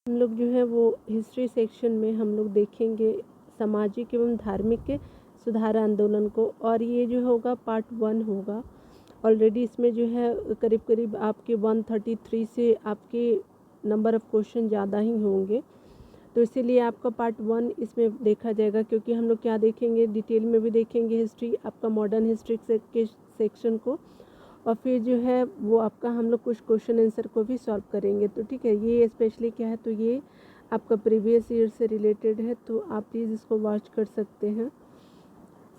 हम लोग जो है वो हिस्ट्री सेक्शन में हम लोग देखेंगे सामाजिक एवं धार्मिक सुधार आंदोलन को, और ये जो होगा पार्ट 1 होगा। ऑलरेडी इसमें जो है करीब करीब आपके 133 से आपके नंबर ऑफ़ क्वेश्चन ज़्यादा ही होंगे, तो इसीलिए आपका पार्ट 1 इसमें देखा जाएगा। क्योंकि हम लोग क्या देखेंगे, डिटेल में भी देखेंगे हिस्ट्री, आपका मॉडर्न हिस्ट्री के सेक्शन को, और फिर जो है वो आपका हम लोग कुछ क्वेश्चन आंसर को भी सॉल्व करेंगे। तो ठीक है, ये स्पेशली क्या है, तो ये आपका प्रीवियस ईयर से रिलेटेड है, तो आप प्लीज़ इसको वॉच कर सकते हैं।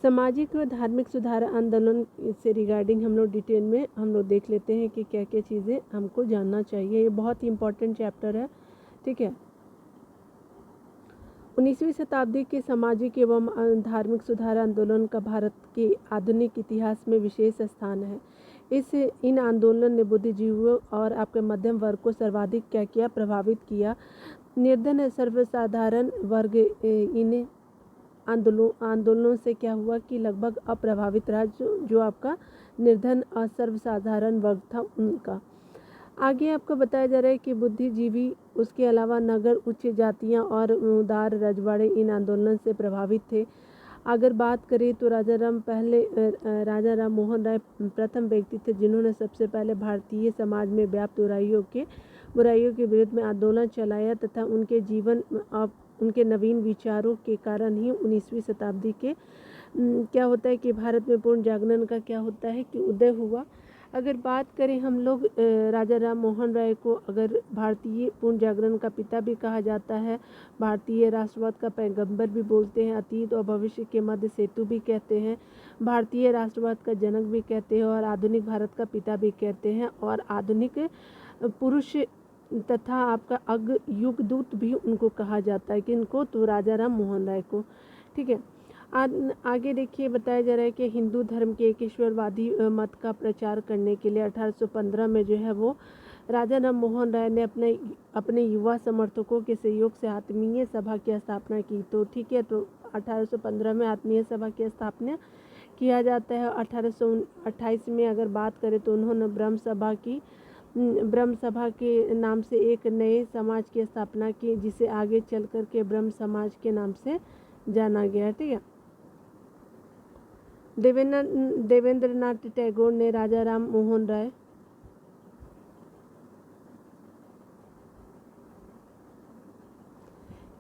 सामाजिक व धार्मिक सुधार आंदोलन से रिगार्डिंग हम लोग डिटेल में हम लोग देख लेते हैं कि क्या क्या चीज़ें हमको जानना चाहिए। ये बहुत ही इम्पोर्टेंट चैप्टर है, ठीक है। 19वीं शताब्दी के सामाजिक एवं धार्मिक सुधार आंदोलन का भारत के आधुनिक इतिहास में विशेष स्थान है। इन आंदोलन ने बुद्धिजीवियों और आपके मध्यम वर्ग को सर्वाधिक क्या किया, प्रभावित किया। निर्धन सर्वसाधारण वर्ग इन आंदोलनों से क्या हुआ कि लगभग अप्रभावित रहा, जो आपका निर्धन और सर्वसाधारण वर्ग था उनका। आगे आपको बताया जा रहा है कि बुद्धिजीवी, उसके अलावा नगर उच्च जातियां और उदार रजवाड़े इन आंदोलन से प्रभावित थे। अगर बात करें तो राजा राम मोहन राय प्रथम व्यक्ति थे जिन्होंने सबसे पहले भारतीय समाज में व्याप्त बुराइयों के विरुद्ध में आंदोलन चलाया, तथा उनके जीवन और उनके नवीन विचारों के कारण ही 19वीं शताब्दी के क्या होता है कि भारत में पूर्ण जागरण का क्या होता है कि उदय हुआ। अगर बात करें हम लोग राजा राम मोहन राय को अगर भारतीय पूर्ण जागरण का पिता भी कहा जाता है, भारतीय राष्ट्रवाद का पैगंबर भी बोलते हैं, अतीत और भविष्य के मध्य सेतु भी कहते हैं, भारतीय राष्ट्रवाद का जनक भी कहते हैं, और आधुनिक भारत का पिता भी कहते हैं, और आधुनिक पुरुष तथा आपका युगदूत भी उनको कहा जाता है। किनको, तो राजा राम मोहन राय को, ठीक है। आगे देखिए बताया जा रहा है कि हिंदू धर्म के एकेश्वरवादी मत का प्रचार करने के लिए 1815 में जो है वो राजा राम मोहन राय ने अपने युवा समर्थकों के सहयोग से आत्मीय सभा की स्थापना की। तो ठीक है, तो 1815 में आत्मीय सभा की स्थापना किया जाता है। 1828 में अगर बात करें तो उन्होंने ब्रह्म सभा के नाम से एक नए समाज की स्थापना की, जिसे आगे चल कर के ब्रह्म समाज के नाम से जाना गया, ठीक है। देवेंद्रनाथ टैगोर ने राजा राम मोहन राय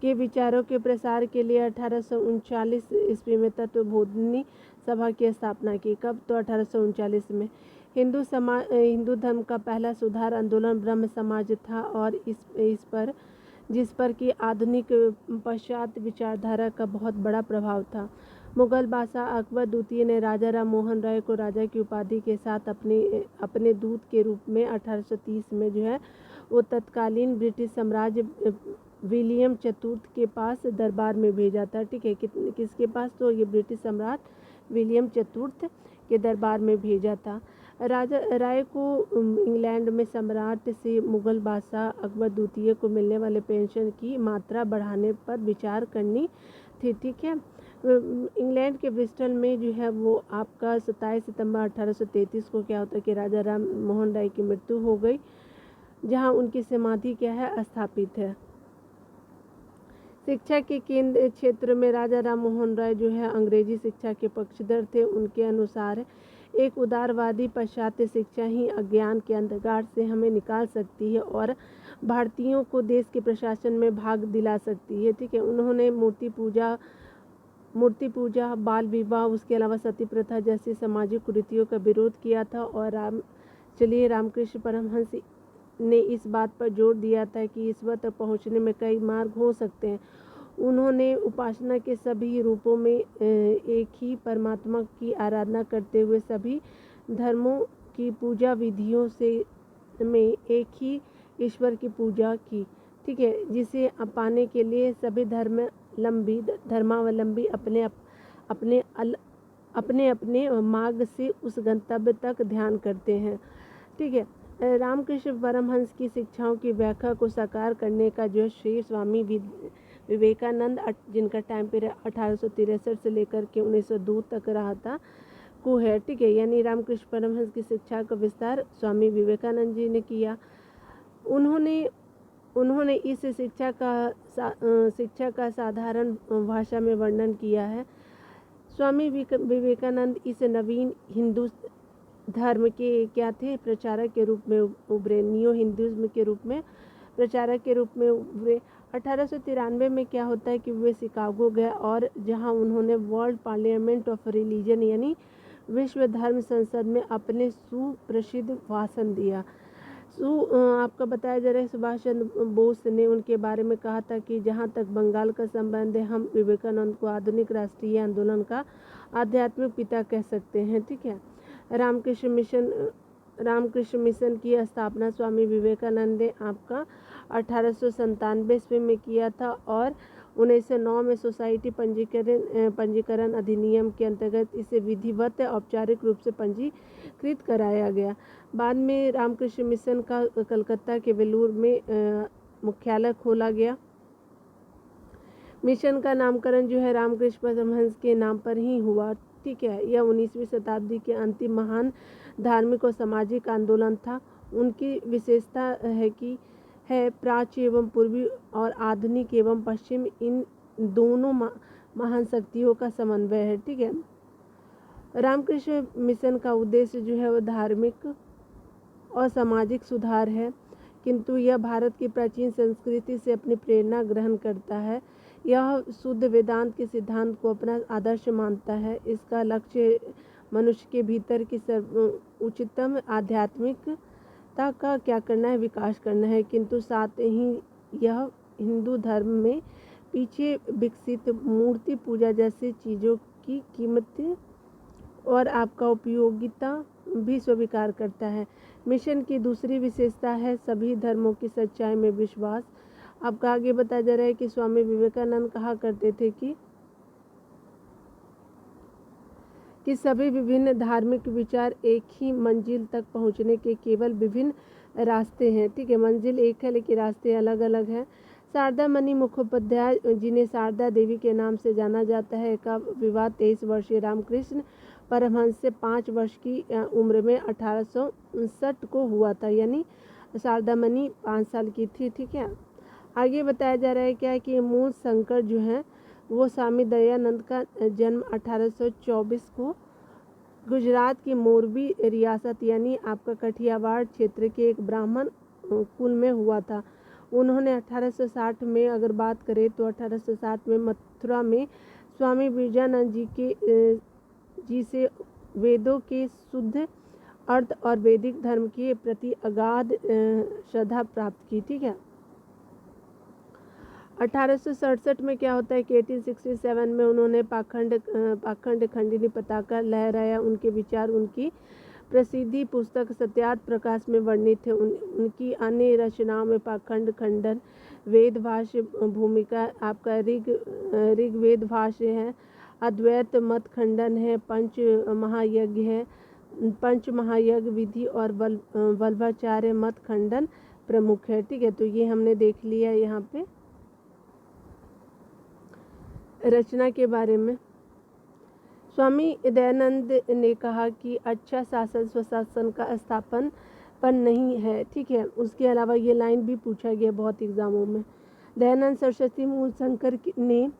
के विचारों के प्रसार के लिए 1839 ईस्वी में तत्वबोधिनी सभा की स्थापना की। कब, तो 1839 में। हिंदू धर्म का पहला सुधार आंदोलन ब्रह्म समाज था, और जिस पर कि आधुनिक पाश्चात्य विचारधारा का बहुत बड़ा प्रभाव था। मुगल बादशाह अकबर द्वितीय ने राजा राम मोहन राय को राजा की उपाधि के साथ अपने दूत के रूप में 1830 में जो है वो तत्कालीन ब्रिटिश साम्राज्य विलियम चतुर्थ के पास दरबार में भेजा था, ठीक है। किसके पास, तो ये ब्रिटिश सम्राट विलियम चतुर्थ के दरबार में भेजा था। राजा राय को इंग्लैंड में सम्राट से मुगल बादशाह अकबर द्वितीय को मिलने वाले पेंशन की मात्रा बढ़ाने पर विचार करनी थी, ठीक है। इंग्लैंड के ब्रिस्टल में जो है वो आपका 27 सितंबर 1833 को क्या होता है कि राजा राम मोहन राय की मृत्यु हो गई, जहां उनकी समाधि क्या है, स्थापित है। शिक्षा के केंद्र क्षेत्र में राजा राम मोहन राय जो है अंग्रेजी शिक्षा के पक्षधर थे। उनके अनुसार एक उदारवादी पाश्चात्य शिक्षा ही अज्ञान के अंधकार से हमें निकाल सकती है और भारतीयों को देश के प्रशासन में भाग दिला सकती है, ठीक है। उन्होंने मूर्ति पूजा, बाल विवाह, उसके अलावा सती प्रथा जैसी सामाजिक कुरीतियों का विरोध किया था, और रामकृष्ण परमहंस ने इस बात पर जोर दिया था कि ईश्वर तक पहुंचने में कई मार्ग हो सकते हैं। उन्होंने उपासना के सभी रूपों में एक ही परमात्मा की आराधना करते हुए सभी धर्मों की पूजा विधियों में एक ही ईश्वर की पूजा की, ठीक है, जिसे पाने के लिए सभी धर्मावलंबी अपने मार्ग से उस गंतव्य तक ध्यान करते हैं, ठीक है। रामकृष्ण परमहंस की शिक्षाओं की व्याख्या को साकार करने का जो श्री स्वामी विवेकानंद, जिनका टाइम पीरियड 1863 से लेकर के 1902 तक रहा था, को है, ठीक है। यानी रामकृष्ण परमहंस की शिक्षा का विस्तार स्वामी विवेकानंद जी ने किया। उन्होंने उन्होंने इस शिक्षा का साधारण भाषा में वर्णन किया है। स्वामी विवेकानंद इस नवीन हिंदू धर्म के क्या थे, प्रचारक के रूप में उभरे, न्यू हिंदुइज्म के रूप में प्रचारक के रूप में उभरे। 1893 में क्या होता है कि वे शिकागो गए और जहां उन्होंने वर्ल्ड पार्लियामेंट ऑफ रिलीजन यानी विश्व धर्म संसद में अपने सुप्रसिद्ध भाषण दिया। आपका बताया जा रहा है सुभाष चंद्र बोस ने उनके बारे में कहा था कि जहां तक बंगाल का संबंध है, हम विवेकानंद को आधुनिक राष्ट्रीय आंदोलन का आध्यात्मिक पिता कह सकते हैं। ठीक है। रामकृष्ण मिशन की स्थापना स्वामी विवेकानंद ने आपका 1897 ईस्वी में किया था और 1909 में सोसाइटी पंजीकरण अधिनियम के अंतर्गत इसे विधिवत औपचारिक रूप से पंजीकृत कराया गया। बाद में रामकृष्ण मिशन का कलकत्ता के वेलूर में मुख्यालय खोला गया। मिशन का नामकरण जो है रामकृष्ण परमहंस के नाम पर ही हुआ। ठीक है। यह 19वीं शताब्दी के अंतिम महान धार्मिक और सामाजिक आंदोलन था। उनकी विशेषता है कि प्राच्य एवं पूर्वी और आधुनिक एवं पश्चिम इन दोनों महान शक्तियों का समन्वय है। ठीक है। रामकृष्ण मिशन का उद्देश्य जो है वो धार्मिक और सामाजिक सुधार है, किंतु यह भारत की प्राचीन संस्कृति से अपनी प्रेरणा ग्रहण करता है। यह शुद्ध वेदांत के सिद्धांत को अपना आदर्श मानता है। इसका लक्ष्य मनुष्य के भीतर की उच्चतम आध्यात्मिकता का क्या करना है, विकास करना है, किंतु साथ ही यह हिंदू धर्म में पीछे विकसित मूर्ति पूजा जैसी चीज़ों की कीमत और आपका उपयोगिता भी स्वीकार करता है। मिशन की दूसरी विशेषता है सभी धर्मों की सच्चाई में विश्वास। आपका आगे बताया जा रहा है कि स्वामी विवेकानंद कहा करते थे कि सभी विभिन्न धार्मिक विचार एक ही मंजिल तक पहुंचने के केवल विभिन्न रास्ते हैं। ठीक है। मंजिल एक है लेकिन रास्ते अलग अलग हैं। शारदा मणि मुखोपाध्याय, जिन्हें शारदा देवी के नाम से जाना जाता है, का विवाह 23 वर्षीय रामकृष्ण परमहंस से 5 वर्ष की उम्र में 1859 को हुआ था, यानी शारदा मणि 5 साल की थी। ठीक है। आगे बताया जा रहा है क्या है कि मूल शंकर जो है वो स्वामी दयानंद का जन्म 1824 को गुजरात की मोरबी रियासत यानी आपका कठियावाड़ क्षेत्र के एक ब्राह्मण कुल में हुआ था। उन्होंने 1860 में अगर बात करें तो 1860 में मथुरा में स्वामी विजयानंद जी से वेदों के शुद्ध अर्थ और वैदिक धर्म के प्रति अगाध श्रद्धा प्राप्त की। ठीक है। 1867 में क्या होता है कि 1867 में उन्होंने पाखंड खंडिनी पताका लहराया। उनके विचार उनकी प्रसिद्धि पुस्तक सत्यार्थ प्रकाश में वर्णित थे। उनकी अन्य रचनाओं में पाखंड खंडन, वेद भाष्य भूमिका, आपका ऋग्वेद भाष्य है, अद्वैत मत खंडन है, पंच महायज्ञ विधि और वल्लभाचार्य मत खंडन प्रमुख है। ठीक है। तो ये हमने देख लिया यहाँ पे रचना के बारे में। स्वामी दयानंद ने कहा कि अच्छा शासन स्वशासन का स्थापन पर नहीं है। ठीक है। उसके अलावा ये लाइन भी पूछा गया बहुत एग्जामों में। दयानंद सरस्वती मूल शंकर ने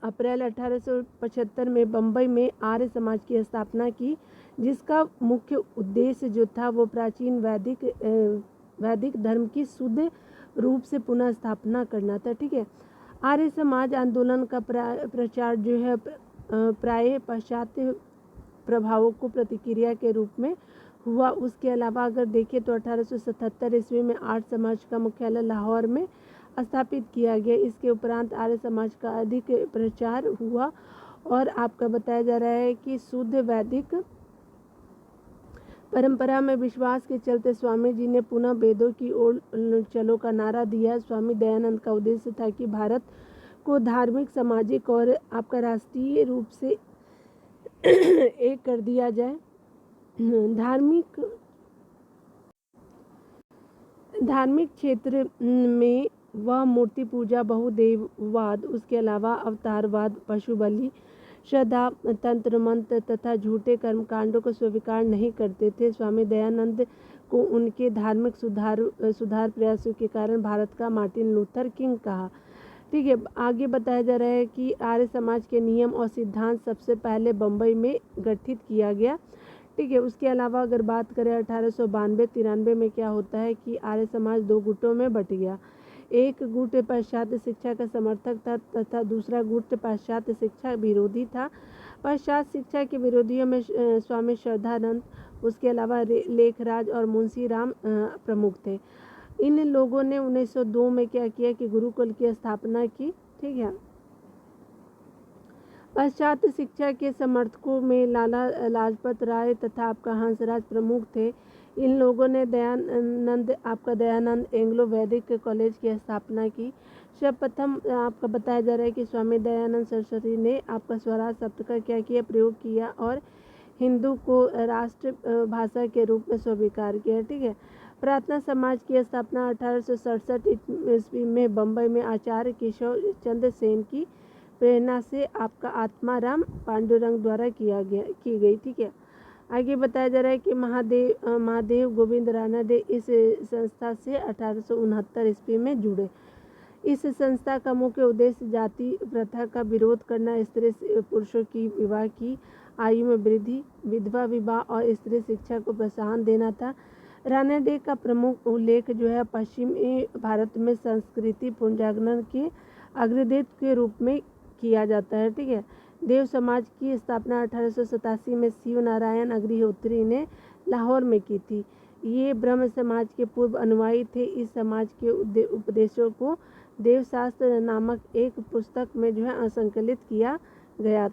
अप्रैल 1875 में बम्बई में आर्य समाज की स्थापना की, जिसका मुख्य उद्देश्य जो था वो प्राचीन वैदिक धर्म की शुद्ध रूप से पुनः स्थापना करना था। ठीक है। आर्य समाज आंदोलन का प्रचार जो है प्राय पाश्चात्य प्रभावों को प्रतिक्रिया के रूप में हुआ। उसके अलावा अगर देखें तो 1877 ईस्वी में आर्य समाज का मुख्यालय लाहौर में स्थापित किया गया। इसके उपरांत आर्य समाज का अधिक प्रचार हुआ और आपका बताया जा रहा है कि शुद्ध वैदिक परंपरा में विश्वास के चलते स्वामी जी ने पुनः वेदों की ओर चलो का नारा दिया। स्वामी दयानंद का उद्देश्य था कि भारत को धार्मिक, सामाजिक और आपका राष्ट्रीय रूप से एक कर दिया जाए। धार्मिक क्षेत्र में वह मूर्ति पूजा, बहुदेववाद, उसके अलावा अवतारवाद, पशु बलि, श्रद्धा, तंत्र मंत्र तथा झूठे कर्मकांडों को स्वीकार नहीं करते थे। स्वामी दयानंद को उनके धार्मिक सुधार प्रयासों के कारण भारत का मार्टिन लूथर किंग कहा। ठीक है, आगे बताया जा रहा है कि आर्य समाज के नियम और सिद्धांत सबसे पहले बम्बई में गठित किया गया। ठीक है, उसके अलावा अगर बात करें 1892-93 में क्या होता है कि आर्य समाज 2 गुटों में बट गया। एक गुट पाश्चात्य शिक्षा का समर्थक था तथा दूसरा गुट पाश्चात्य शिक्षा विरोधी था। पाश्चात्य शिक्षा के विरोधियों में स्वामी श्रद्धानंद, उसके अलावा लेखराज और मुंशी राम प्रमुख थे। इन लोगों ने 1902 में क्या किया कि गुरुकुल की स्थापना की। ठीक है, पाश्चात्य शिक्षा के समर्थकों में लाला लाजपत राय तथा आपका हंसराज प्रमुख थे। इन लोगों ने दयानंद एंग्लो वैदिक कॉलेज की स्थापना की। सर्वप्रथम आपका बताया जा रहा है कि स्वामी दयानंद सरस्वती ने आपका स्वराज शब्द का क्या किया, प्रयोग किया और हिंदू को राष्ट्र भाषा के रूप में स्वीकार किया। ठीक है, प्रार्थना समाज की स्थापना 1867 ईस्वी में बम्बई में आचार्य केशव चंद्र सेन की प्रेरणा से आपका आत्माराम पांडुरंग द्वारा की गई। ठीक है, आगे बताया जा रहा है कि महादेव गोविंद रानडे इस संस्था से 1869 ईस्वी में जुड़े। इस संस्था का मुख्य उद्देश्य जाति प्रथा का विरोध करना, स्त्री पुरुषों की विवाह की आयु में वृद्धि, विधवा विवाह और स्त्री शिक्षा को प्रोत्साहन देना था। रानडे का प्रमुख उल्लेख जो है पश्चिमी भारत में संस्कृति पुनर्जागरण के अग्रदूत के रूप में किया जाता है। ठीक है, देव समाज की स्थापना 1887 में शिव नारायण अग्निहोत्री ने लाहौर में की थी। ये ब्रह्म समाज के पूर्व अनुयायी थे। इस समाज के उपदेशों को देवशास्त्र नामक एक पुस्तक में जो है संकलित किया गया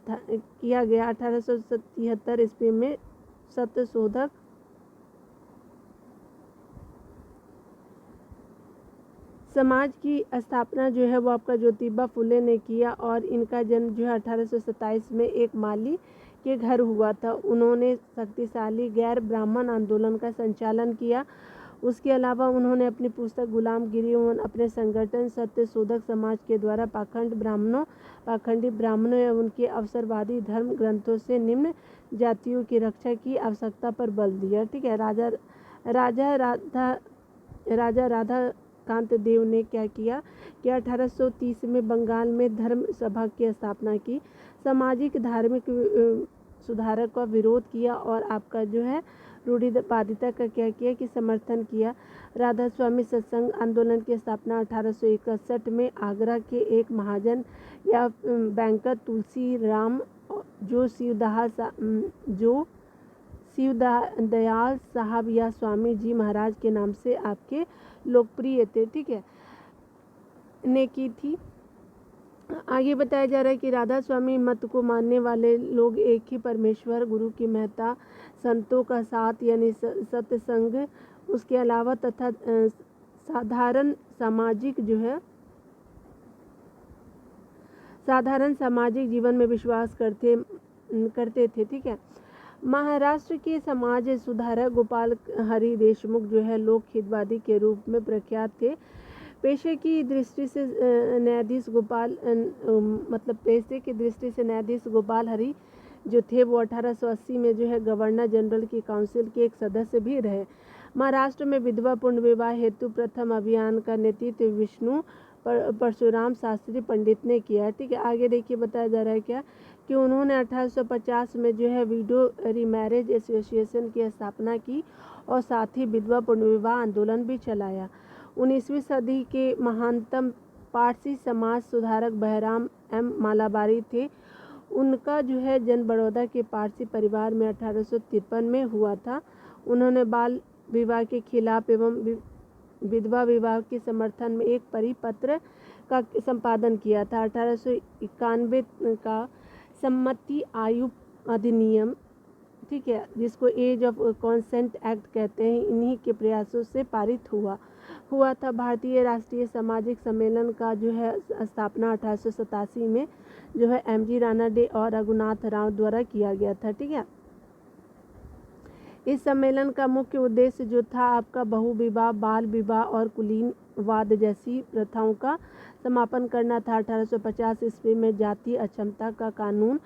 1873 ईस्वी में सत्यशोधक समाज की स्थापना जो है वो आपका ज्योतिबा फुले ने किया और इनका जन्म जो है 1827 में एक माली के घर हुआ था। उन्होंने शक्तिशाली गैर ब्राह्मण आंदोलन का संचालन किया। उसके अलावा उन्होंने अपनी पुस्तक गुलामगिरी एवं अपने संगठन सत्यशोधक समाज के द्वारा पाखंडी ब्राह्मणों एवं उनके अवसरवादी धर्म ग्रंथों से निम्न जातियों की रक्षा की आवश्यकता पर बल दिया। ठीक है, राजा राधा कांत देव ने क्या किया कि 1830 में बंगाल में धर्म सभा की स्थापना की, सामाजिक धार्मिक सुधारक का विरोध किया और आपका जो है रूढ़िवादिता का क्या किया कि समर्थन किया। राधा स्वामी सत्संग आंदोलन की स्थापना 1861 में आगरा के एक महाजन या बैंकर तुलसी राम जो शिवदयाल साहब या स्वामी जी महाराज के नाम से आपके लोकप्रिय थे। ठीक है, ने की थी। आगे बताया जा रहा है कि राधा स्वामी मत को मानने वाले लोग एक ही परमेश्वर, गुरु की महत्ता, संतों का साथ यानी सत्संग, उसके अलावा तथा साधारण सामाजिक जीवन में विश्वास करते थे। ठीक है, महाराष्ट्र के समाज सुधारक गोपाल हरि देशमुख जो है लोक हितवादी के रूप में प्रख्यात थे। पेशे की दृष्टि से न्यायाधीश गोपाल हरि जो थे वो 1880 में जो है गवर्नर जनरल की काउंसिल के एक सदस्य भी रहे। महाराष्ट्र में विधवा पुनर्विवाह हेतु प्रथम अभियान का नेतृत्व विष्णु परशुराम शास्त्री पंडित ने किया। ठीक है, आगे देखिए बताया जा रहा है क्या कि उन्होंने 1850 में जो है विडो रीमैरिज एसोसिएशन की स्थापना की और साथ ही विधवा पुनर्विवाह आंदोलन भी चलाया। 19वीं सदी के महानतम पारसी समाज सुधारक बहराम एम मालाबारी थे। उनका जो है जन्म बड़ौदा के पारसी परिवार में 1853 में हुआ था। उन्होंने बाल विवाह के खिलाफ एवं विधवा विवाह के समर्थन में एक परिपत्र का संपादन किया था। 1891 का सम्मति आयु अधिनियम, ठीक है, जिसको एज ऑफ कॉन्सेंट एक्ट कहते हैं, इन्हीं के प्रयासों से पारित हुआ था। भारतीय राष्ट्रीय सामाजिक सम्मेलन का जो है स्थापना 1887 में जो है एमजी रानाडे और रघुनाथ राव द्वारा किया गया था। ठीक है, इस सम्मेलन का मुख्य उद्देश्य जो था आपका बहुविवाह, बाल विवाह और कुलीनवाद जैसी प्रथाओं का समापन करना था। 1850 ईस्वी में जातीय अक्षमता का कानून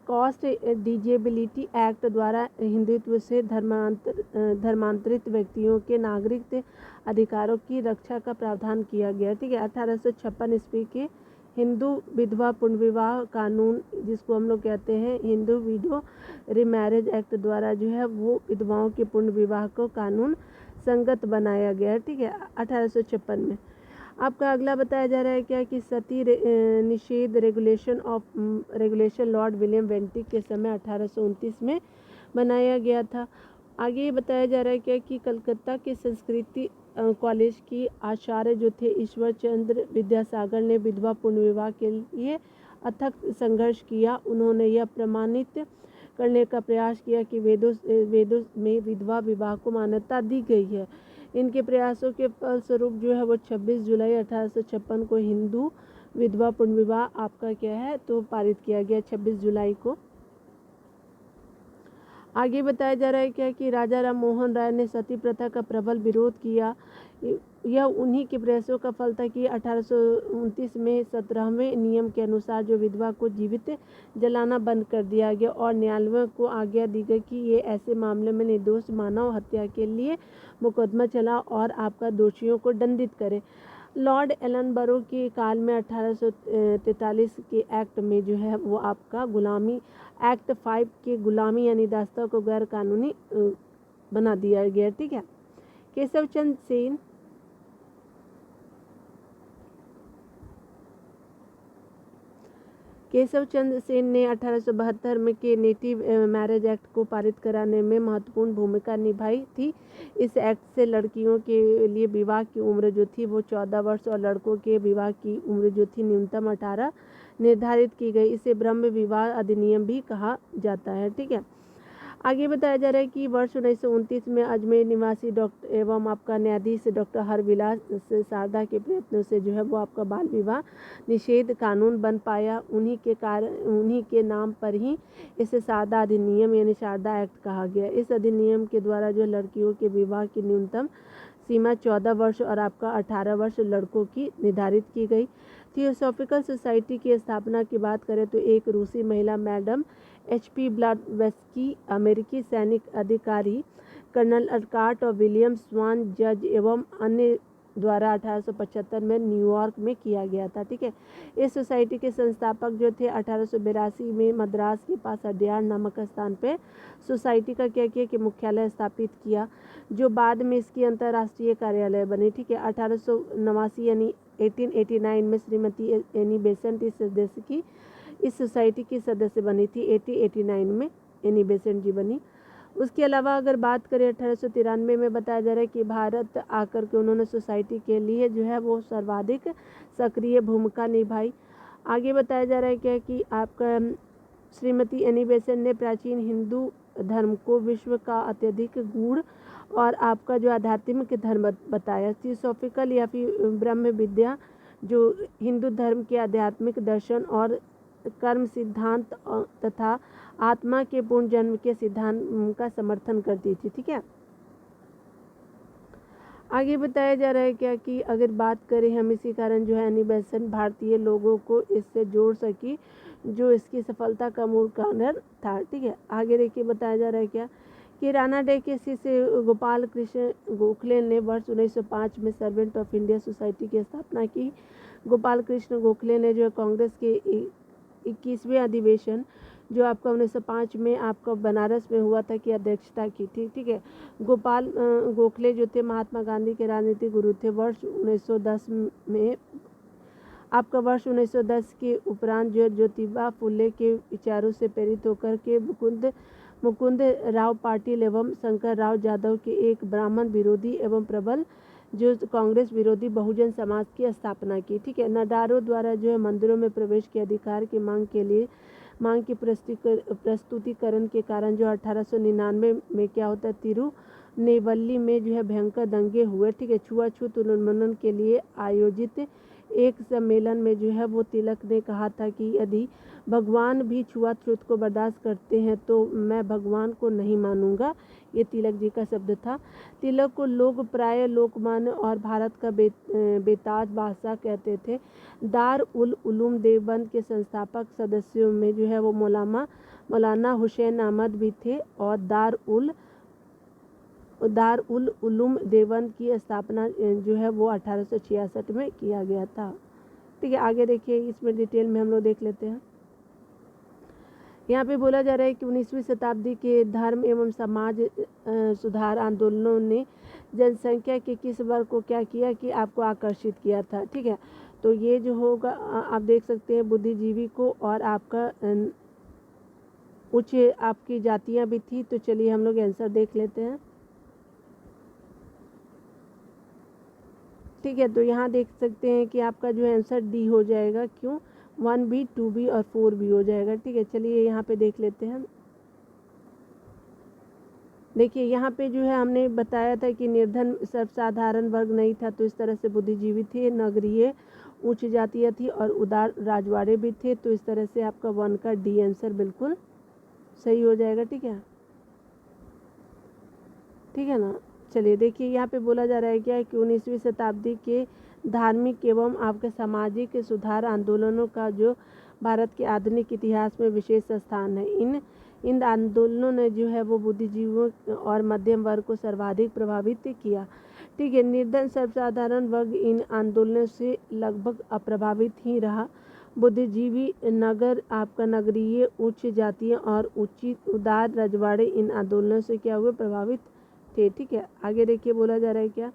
कास्ट डिजेबिलिटी एक्ट द्वारा हिंदुत्व से धर्मांतरित व्यक्तियों के नागरिक अधिकारों की रक्षा का प्रावधान किया गया। ठीक है। 1856 ईस्वी के हिंदू विधवा पुनर्विवाह कानून, जिसको हम लोग कहते हैं हिंदू विडो रीमैरिज एक्ट द्वारा जो है वो विधवाओं के पुनर्विवाह को कानून संगत बनाया गया। ठीक है। 1856 में आपका अगला बताया जा रहा है क्या कि सती निषेध रेगुलेशन लॉर्ड विलियम बेंटिक के समय 1829 में बनाया गया था। आगे ये बताया जा रहा है क्या कि कलकत्ता के संस्कृति कॉलेज की आचार्य जो थे ईश्वर चंद्र विद्यासागर ने विधवा पुनर्विवाह के लिए अथक संघर्ष किया। उन्होंने यह प्रमाणित करने का प्रयास किया कि वेदों में विधवा विवाह को मान्यता दी गई है। इनके प्रयासों के फलस्वरूप जो है वो 26 जुलाई 1856 को हिंदू विधवा पुनर्विवाह आपका क्या है तो पारित किया गया 26 जुलाई को। आगे बताया जा रहा है क्या कि राजा राम मोहन राय ने सती प्रथा का प्रबल विरोध किया। यह उन्हीं के प्रयासों का फल था कि 1829 में 17वें नियम के अनुसार जो विधवा को जीवित जलाना बंद कर दिया गया और न्यायालयों को आज्ञा दी गई कि ये ऐसे मामले में निर्दोष मानव हत्या के लिए मुकदमा चला और आपका दोषियों को दंडित करे। लॉर्ड एलनबरो के काल में 1843 के एक्ट में जो है वो आपका गुलामी एक्ट 5 के गुलामी यानी दास्ता को गैर कानूनी बना दिया गया। ठीक है। केशव चंद्र सेन ने 1872 में के नेटिव मैरिज एक्ट को पारित कराने में महत्वपूर्ण भूमिका निभाई थी। इस एक्ट से लड़कियों के लिए विवाह की उम्र जो थी वो 14 वर्ष और लड़कों के विवाह की उम्र जो थी न्यूनतम 18 निर्धारित की गई। इसे ब्रह्म विवाह अधिनियम भी कहा जाता है। ठीक है। आगे बताया जा रहा है कि वर्ष 1929 में अजमेर निवासी डॉक्टर एवं आपका न्यायाधीश डॉक्टर हरविलास शारदा के प्रयत्नों से जो है वो आपका बाल विवाह निषेध कानून बन पाया। उन्हीं के नाम पर ही इसे शारदा अधिनियम यानी शारदा एक्ट कहा गया। इस अधिनियम के द्वारा जो लड़कियों के विवाह की न्यूनतम सीमा 14 वर्ष और आपका 18 वर्ष लड़कों की निर्धारित की गई। थियोसॉफिकल सोसाइटी की स्थापना की बात करें तो एक रूसी महिला मैडम HP ब्लाडवेस्की, अमेरिकी सैनिक अधिकारी कर्नल अर्काट और विलियम स्वान जज एवं अन्य द्वारा 1875 में न्यूयॉर्क में किया गया था। ठीक है। इस सोसाइटी के संस्थापक जो थे 1882 में मद्रास के पास अड्यार नामक स्थान पे सोसाइटी का क्या किया कि मुख्यालय स्थापित किया, जो बाद में इसकी अंतर्राष्ट्रीय कार्यालय बनी। ठीक है। 1889 यानी 1889 में श्रीमती एनी बेसेंट इस सोसाइटी की सदस्य बनी थी। 1889 में एनी बेसेंट जी बनी। उसके अलावा अगर बात करें 1893 में बताया जा रहा है कि भारत आकर के उन्होंने सोसाइटी के लिए जो है वो सर्वाधिक सक्रिय भूमिका निभाई। आगे बताया जा रहा है क्या कि आपका श्रीमती एनी बेसेंट ने प्राचीन हिंदू धर्म को विश्व का अत्यधिक गूढ़ और आपका जो आध्यात्मिक धर्म बताया। थियोसॉफिकल या फिर ब्रह्म विद्या जो हिंदू धर्म के आध्यात्मिक दर्शन और कर्म सिद्धांत तथा आत्मा के पूर्ण जन्म के सिद्धांत का समर्थन करती थी। ठीक है। आगे बताया जा रहा है क्या कि अगर बात करें हम इसी कारण जो है एनी बेसेंट भारतीय लोगों को इससे जोड़ सकी, जो इसकी सफलता का मूल कारण था। ठीक है। आगे देखिए बताया जा रहा है क्या कि राणा डे के शिष्य गोपाल कृष्ण गोखले ने वर्ष 1905 में सर्वेंट ऑफ इंडिया सोसाइटी की स्थापना की। गोपाल कृष्ण गोखले ने जो कांग्रेस के 21वें अधिवेशन जो आपका 1905 में आपका बनारस में हुआ था की अध्यक्षता की थी। ठीक है। गोपाल गोखले जो थे महात्मा गांधी के राजनीतिक गुरु थे। वर्ष 1910 के उपरांत जो ज्योतिबा फुले के विचारों से प्रेरित होकर के मुकुंद राव पाटिल एवं शंकर राव यादव के एक ब्राह्मण विरोधी एवं प्रबल जो कांग्रेस विरोधी बहुजन समाज की स्थापना की। ठीक है। नडारों द्वारा जो है मंदिरों में प्रवेश के अधिकार की मांग की प्रस्तुतिकरण के कारण जो 1899 में क्या होता है तिरुनेवल्ली में जो है भयंकर दंगे हुए। ठीक है। छुआछूत उन्मूलन के लिए आयोजित एक सम्मेलन में जो है वो तिलक ने कहा था कि यदि भगवान भी छुआछूत को बर्दाश्त करते हैं तो मैं भगवान को नहीं मानूंगा। ये तिलक जी का शब्द था। तिलक को लोग प्राय लोकमान्य और भारत का बेताज बादशाह कहते थे। दार उल उलूम देवबंद के संस्थापक सदस्यों में जो है वो मौलाना हुसैन अहमद भी थे और दार उल उलूम देवबंद की स्थापना जो है वो 1866 में किया गया था। ठीक है, आगे देखिए, इसमें डिटेल में हम लोग देख लेते हैं। यहाँ पे बोला जा रहा है कि 19वीं शताब्दी के धर्म एवं समाज सुधार आंदोलनों ने जनसंख्या के किस वर्ग को क्या किया कि आपको आकर्षित किया था। ठीक है, तो ये जो होगा आप देख सकते हैं बुद्धिजीवी को, और आपका उच्च आपकी जातियाँ भी थी। तो चलिए हम लोग आंसर देख लेते हैं। ठीक है, तो यहाँ देख सकते हैं कि आपका जो आंसर डी हो जाएगा। क्यों? 1B 2B और 4B हो जाएगा। ठीक है, चलिए यहाँ पे देख लेते हैं। देखिए यहाँ पे जो है हमने बताया था कि निर्धन सर्वसाधारण वर्ग नहीं था, तो इस तरह से बुद्धिजीवी थे, नगरीय उच्च जातियाँ थी और उदार राजवाड़े भी थे। तो इस तरह से आपका 1 का डी आंसर बिल्कुल सही हो जाएगा। ठीक है, ठीक है ना। चलिए देखिए यहाँ पे बोला जा रहा है क्या है कि 19वीं शताब्दी के धार्मिक एवं आपके सामाजिक सुधार आंदोलनों का जो भारत के आधुनिक इतिहास में विशेष स्थान है। इन आंदोलनों ने जो है वो बुद्धिजीवियों और मध्यम वर्ग को सर्वाधिक प्रभावित किया। ठीक है, निर्धन सर्वसाधारण वर्ग इन आंदोलनों से लगभग अप्रभावित ही रहा। बुद्धिजीवी आपका नगरीय उच्च जातियाँ और उदार रजवाड़े इन आंदोलनों से क्या हुए? प्रभावित थे। ठीक है, आगे देखिए बोला जा रहा है क्या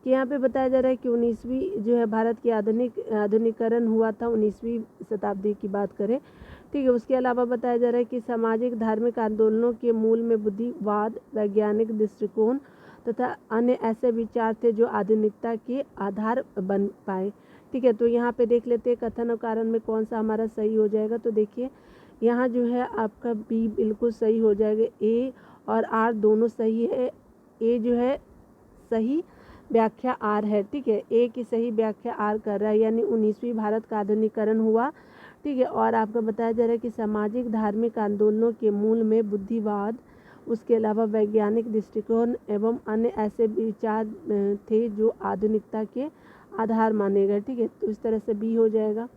कि यहाँ पे बताया जा रहा है कि 19वीं जो है भारत की आधुनिकीकरण हुआ था 19वीं शताब्दी की बात करें। ठीक है, उसके अलावा बताया जा रहा है कि सामाजिक धार्मिक आंदोलनों के मूल में बुद्धिवाद, वैज्ञानिक दृष्टिकोण तथा अन्य ऐसे विचार थे जो आधुनिकता के आधार बन पाए। ठीक है, तो यहाँ पे देख लेते हैं कथन और कारण में कौन सा हमारा सही हो जाएगा। तो देखिए यहाँ जो है आपका बी बिल्कुल सही हो जाएगा, ए और आर दोनों सही है। ए जो है सही व्याख्या आर है। ठीक है, ए की सही व्याख्या आर कर रहा है, यानी 19वीं भारत का आधुनिकीकरण हुआ। ठीक है, और आपको बताया जा रहा है कि सामाजिक धार्मिक आंदोलनों के मूल में बुद्धिवाद, उसके अलावा वैज्ञानिक दृष्टिकोण एवं अन्य ऐसे विचार थे जो आधुनिकता के आधार माने गए। ठीक है, तो इस तरह से बी हो जाएगा।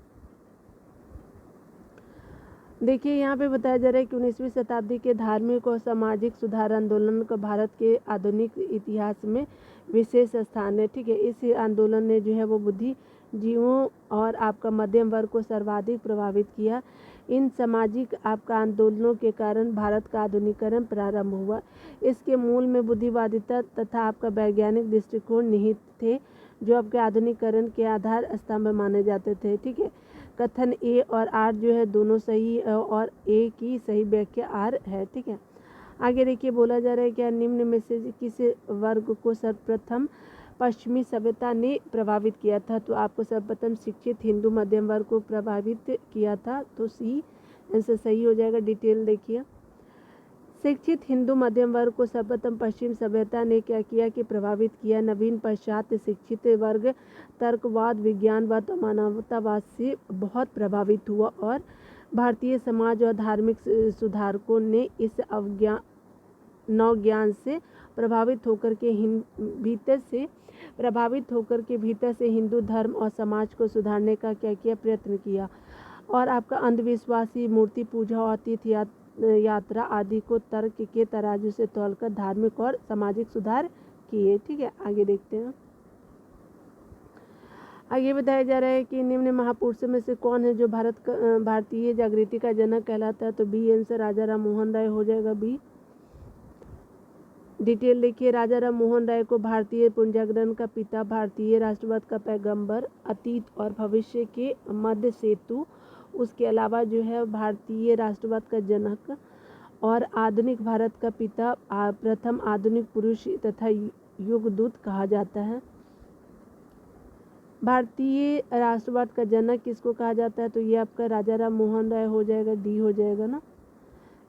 देखिए यहाँ पे बताया जा रहा है कि 19वीं शताब्दी के धार्मिक और सामाजिक सुधार आंदोलन का भारत के आधुनिक इतिहास में विशेष स्थान है। ठीक है, इस आंदोलन ने जो है वो बुद्धिजीवियों और आपका मध्यम वर्ग को सर्वाधिक प्रभावित किया। इन सामाजिक आपका आंदोलनों के कारण भारत का आधुनिकीकरण प्रारंभ हुआ। इसके मूल में बुद्धिवादिता तथा आपका वैज्ञानिक दृष्टिकोण निहित थे जो आपके आधुनिकीकरण के आधार स्तंभ माने जाते थे। ठीक है, कथन ए और आर जो है दोनों सही है और ए की सही व्याख्या आर है। ठीक है, आगे देखिए बोला जा रहा है क्या निम्न में से किस वर्ग को सर्वप्रथम पश्चिमी सभ्यता ने प्रभावित किया था। तो आपको सर्वप्रथम शिक्षित हिंदू मध्यम वर्ग को प्रभावित किया था, तो सी आंसर सही हो जाएगा। डिटेल देखिए, शिक्षित हिंदू मध्यम वर्ग को सर्वप्रथम पश्चिम सभ्यता ने क्या किया कि प्रभावित किया। नवीन पाश्चात्य शिक्षित वर्ग तर्कवाद, विज्ञानवाद और मानवतावाद से बहुत प्रभावित हुआ और भारतीय समाज और धार्मिक सुधारकों ने इस नवज्ञान से प्रभावित होकर के भीतर से हिंदू धर्म और समाज को सुधारने का क्या किया? प्रयत्न किया। और आपका अंधविश्वासी मूर्ति पूजा और तीर्थ यात्रा आदि को तर्क के तराजू से तौलकर धार्मिक और सामाजिक सुधार किए। ठीक है, आगे देखते हैं। आगे बताया जा रहा है कि निम्न महापुरुषों में से कौन है जो भारतीय जागृति का जनक कहलाता है। तो बी आंसर राजा राम मोहन राय हो जाएगा, बी। डिटेल देखिए, राजा राम मोहन राय को भारतीय पुनर्जागरण का पिता, भारतीय राष्ट्रवाद का पैगंबर, अतीत और भविष्य के मध्य सेतु, उसके अलावा जो है भारतीय राष्ट्रवाद का जनक और आधुनिक भारत का पिता, प्रथम आधुनिक पुरुष तथा युगदूत कहा जाता है। भारतीय राष्ट्रवाद का जनक किसको कहा जाता है? तो ये आपका राजा राम मोहन राय हो जाएगा, डी हो जाएगा ना।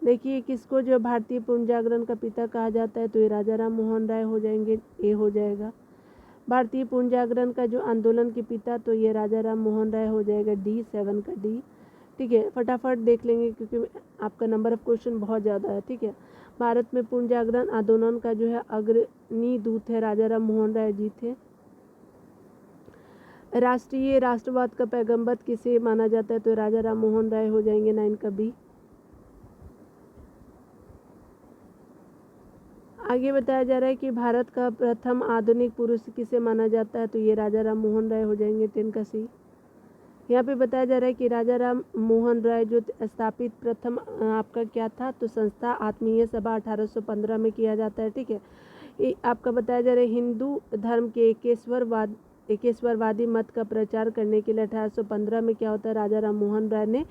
देखिए किसको जो भारतीय पुनर्जागरण का पिता कहा जाता है, तो ये राजा राम मोहन राय हो जाएंगे, ए हो जाएगा। भारतीय पुनर्जागरण का जो आंदोलन के पिता, तो ये राजा राम मोहन राय हो जाएगा, डी, 7 का डी। ठीक है, फटाफट देख लेंगे क्योंकि आपका नंबर ऑफ क्वेश्चन बहुत ज़्यादा है। ठीक है, भारत में पूर्ण जागरण आंदोलन का जो है अग्रणी दूत है राजा राम मोहन राय जी थे। राष्ट्रीय राष्ट्रवाद का पैगंबर किसे माना जाता है? तो राजा राम मोहन राय हो जाएंगे 9 का बी। आगे बताया जा रहा है कि भारत का प्रथम आधुनिक पुरुष किसे माना जाता है? तो ये राजा राम मोहन राय हो जाएंगे 10 का सी। यहाँ पे बताया जा रहा है कि राजा राम मोहन राय जो स्थापित प्रथम आपका क्या था? तो संस्था आत्मीय सभा 1815 में किया जाता है। ठीक है, ये आपका बताया जा रहा है हिंदू धर्म के एकेश्वरवादी मत का प्रचार करने के लिए 1815 में क्या होता है? राजा राम मोहन राय ने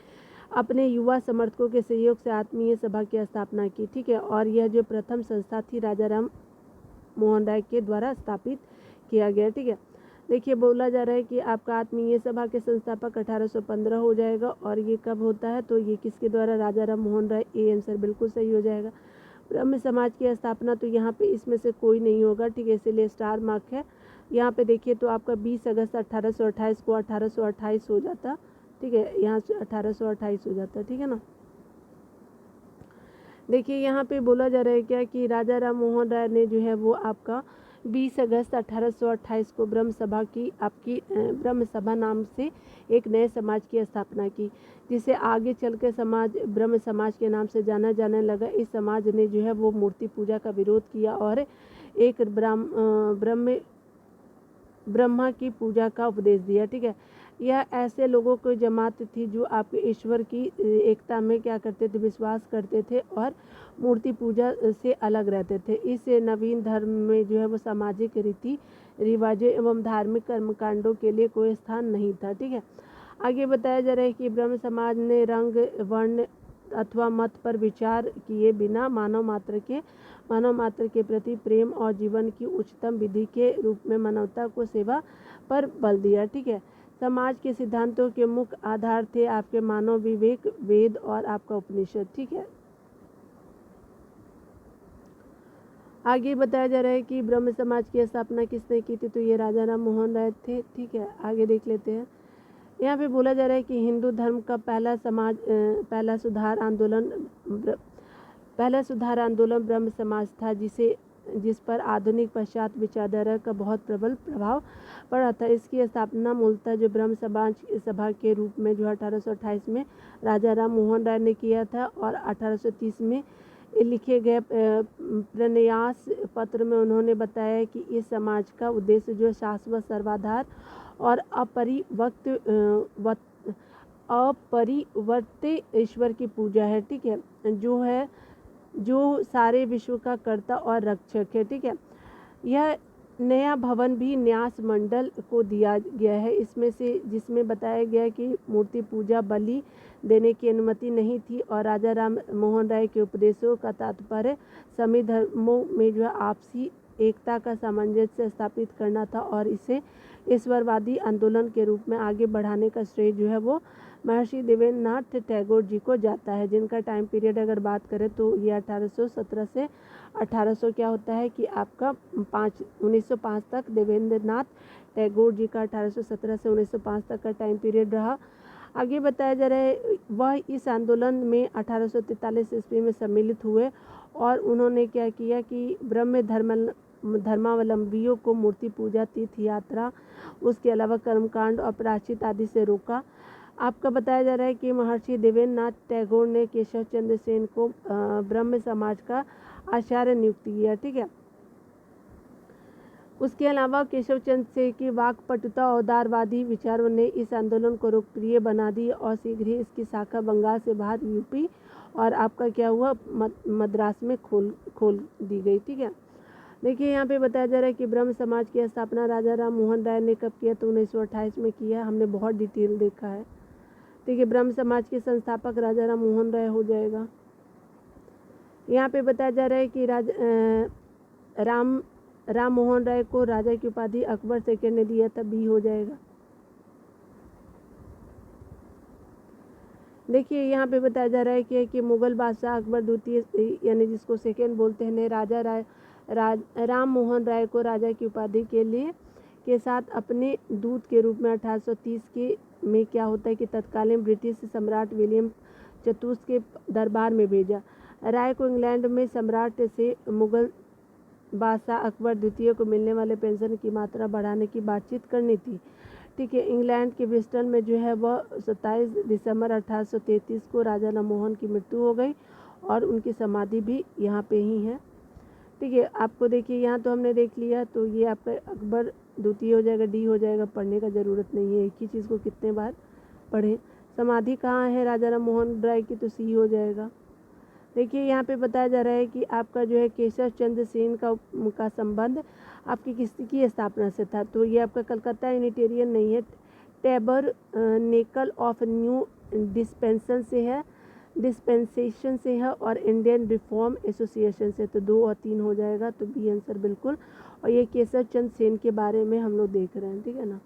अपने युवा समर्थकों के सहयोग से आत्मीय सभा की स्थापना की। ठीक है, और यह जो प्रथम संस्था थी राजा राम मोहन राय के द्वारा स्थापित किया गया। ठीक है, देखिए बोला जा रहा है कि आपका आत्मीय सभा के संस्थापक 1815 हो जाएगा, और ये कब होता है? तो ये किसके द्वारा? राजा राम मोहन राय। ए आंसर बिल्कुल सही हो जाएगा। ब्रह्म समाज की स्थापना, तो यहाँ पे इसमें से कोई नहीं होगा। ठीक है, इसीलिए स्टार मार्क है। यहाँ पे देखिए तो आपका 20 अगस्त 1828 को 1828 हो जाता। ठीक है, यहाँ से 1828 हो जाता। ठीक है ना। देखिए यहाँ पे बोला जा रहा है क्या कि राजा राम मोहन राय ने जो है वो आपका 20 अगस्त 1828 को ब्रह्म सभा की ब्रह्म सभा नाम से एक नए समाज की स्थापना की, जिसे आगे चल के समाज ब्रह्म समाज के नाम से जाना जाने लगा। इस समाज ने जो है वो मूर्ति पूजा का विरोध किया और एक ब्रह्मा की पूजा का उपदेश दिया। ठीक है, यह ऐसे लोगों की जमात थी जो आपके ईश्वर की एकता में क्या करते थे? विश्वास करते थे और मूर्ति पूजा से अलग रहते थे। इस नवीन धर्म में जो है वो सामाजिक रीति रिवाजों एवं धार्मिक कर्मकांडों के लिए कोई स्थान नहीं था। ठीक है, आगे बताया जा रहा है कि ब्रह्म समाज ने रंग वर्ण अथवा मत पर विचार किए बिना मानव मात्र के प्रति प्रेम और जीवन की उच्चतम विधि के रूप में मानवता को सेवा पर बल दिया। ठीक है, समाज के सिद्धांतों के मुख्य आधार थे आपके मानव विवेक, वेद और आपका उपनिषद। ठीक है, आगे बताया जा रहा है कि ब्रह्म समाज की स्थापना किसने की थी? तो ये राजा राम मोहन राय थे। ठीक है, आगे देख लेते हैं। यहाँ पे बोला जा रहा है कि हिंदू धर्म का पहला सुधार आंदोलन ब्रह्म समाज था, जिस पर आधुनिक पश्चात विचारधारा का बहुत प्रबल प्रभाव पड़ा था। इसकी स्थापना मूलतः जो ब्रह्म सभा के रूप में जो 1828 में राजा राम मोहन राय ने किया था, और 1830 में लिखे गए प्रन्यास पत्र में उन्होंने बताया कि इस समाज का उद्देश्य जो शाश्वत सर्वाधार और अपरिवर्त्य ईश्वर की पूजा है। ठीक है, जो सारे विश्व का कर्ता और रक्षक है। ठीक है, यह नया भवन भी न्यास मंडल को दिया गया है, जिसमें बताया गया कि मूर्ति पूजा बलि देने की अनुमति नहीं थी, और राजा राम मोहन राय के उपदेशों का तात्पर्य सभी धर्मों में जो आपसी एकता का सामंजस्य स्थापित करना था, और इसे ईश्वरवादी आंदोलन के रूप में आगे बढ़ाने का श्रेय जो है वो महर्षि देवेंद्रनाथ टैगोर जी को जाता है, जिनका टाइम पीरियड अगर बात करें तो ये 1817 से 1800 क्या होता है कि आपका 1905 तक देवेंद्रनाथ टैगोर जी का 1817 से 1905 तक का टाइम पीरियड रहा। आगे बताया जा रहा है वह इस आंदोलन में 1843 ईस्वी में सम्मिलित हुए, और उन्होंने क्या किया कि ब्रह्म धर्मावलंबियों को मूर्ति पूजा, तीर्थ यात्रा, उसके अलावा कर्मकांड और प्रायश्चित आदि से रोका। आपका बताया जा रहा है कि महर्षि देवेंद्रनाथ टैगोर ने केशव चंद्र सेन को ब्रह्म समाज का आचार्य नियुक्त किया। ठीक है, उसके अलावा केशव चंद्र सेन की वाकपटुता और उदारवादी विचारों ने इस आंदोलन को लोकप्रिय बना दी, और शीघ्र ही इसकी शाखा बंगाल से बाहर यूपी और आपका क्या हुआ मद्रास में खोल दी गई। ठीक है, देखिए यहाँ पे बताया जा रहा है कि ब्रह्म समाज की स्थापना राजा राम मोहन राय ने कब किया? तो 1928 में किया। हमने बहुत डिटेल देखा है। ठीक है, ब्रह्म समाज के संस्थापक राजा राम मोहन राय हो जाएगा। यहाँ पे बताया जा रहा है कि राम मोहन राय को राजा की उपाधि अकबर सेकंड ने दिया था, बी हो जाएगा। देखिए यहाँ पे बताया जा रहा है कि मुगल बादशाह अकबर द्वितीय यानी जिसको सेकंड बोलते हैं ने राम मोहन राय को राजा की उपाधि के साथ अपने दूत के रूप में 1830 में क्या होता है कि तत्कालीन ब्रिटिश सम्राट विलियम चतुर्थ के दरबार में भेजा। राय को इंग्लैंड में सम्राट से मुगल बादशाह अकबर द्वितीय को मिलने वाले पेंशन की मात्रा बढ़ाने की बातचीत करनी थी। ठीक है, इंग्लैंड के ब्रिस्टल में जो है वह 27 दिसंबर 1833 को राजा राममोहन की मृत्यु हो गई और उनकी समाधि भी यहाँ पे ही है। ठीक है, आपको देखिए यहाँ तो हमने देख लिया, तो ये आपका अकबर द्वितीय हो जाएगा, डी हो जाएगा, पढ़ने का ज़रूरत नहीं है, एक ही चीज़ को कितने बार पढ़ें। समाधि कहाँ है राजा राममोहन राय की, तो सी हो जाएगा। देखिए यहाँ पे बताया जा रहा है कि आपका जो है केशव चंद्र सेन का संबंध आपकी किसकी स्थापना से था, तो ये आपका कलकत्ता यूनिटेरियन नहीं है, टैबर नेकल ऑफ न्यू डिस्पेंसेशन से है और इंडियन रिफॉर्म एसोसिएशन से, तो 2 और 3 हो जाएगा, तो बी आंसर बिल्कुल। और ये केशव चंद्र सेन के बारे में हम लोग देख रहे हैं, ठीक है ना।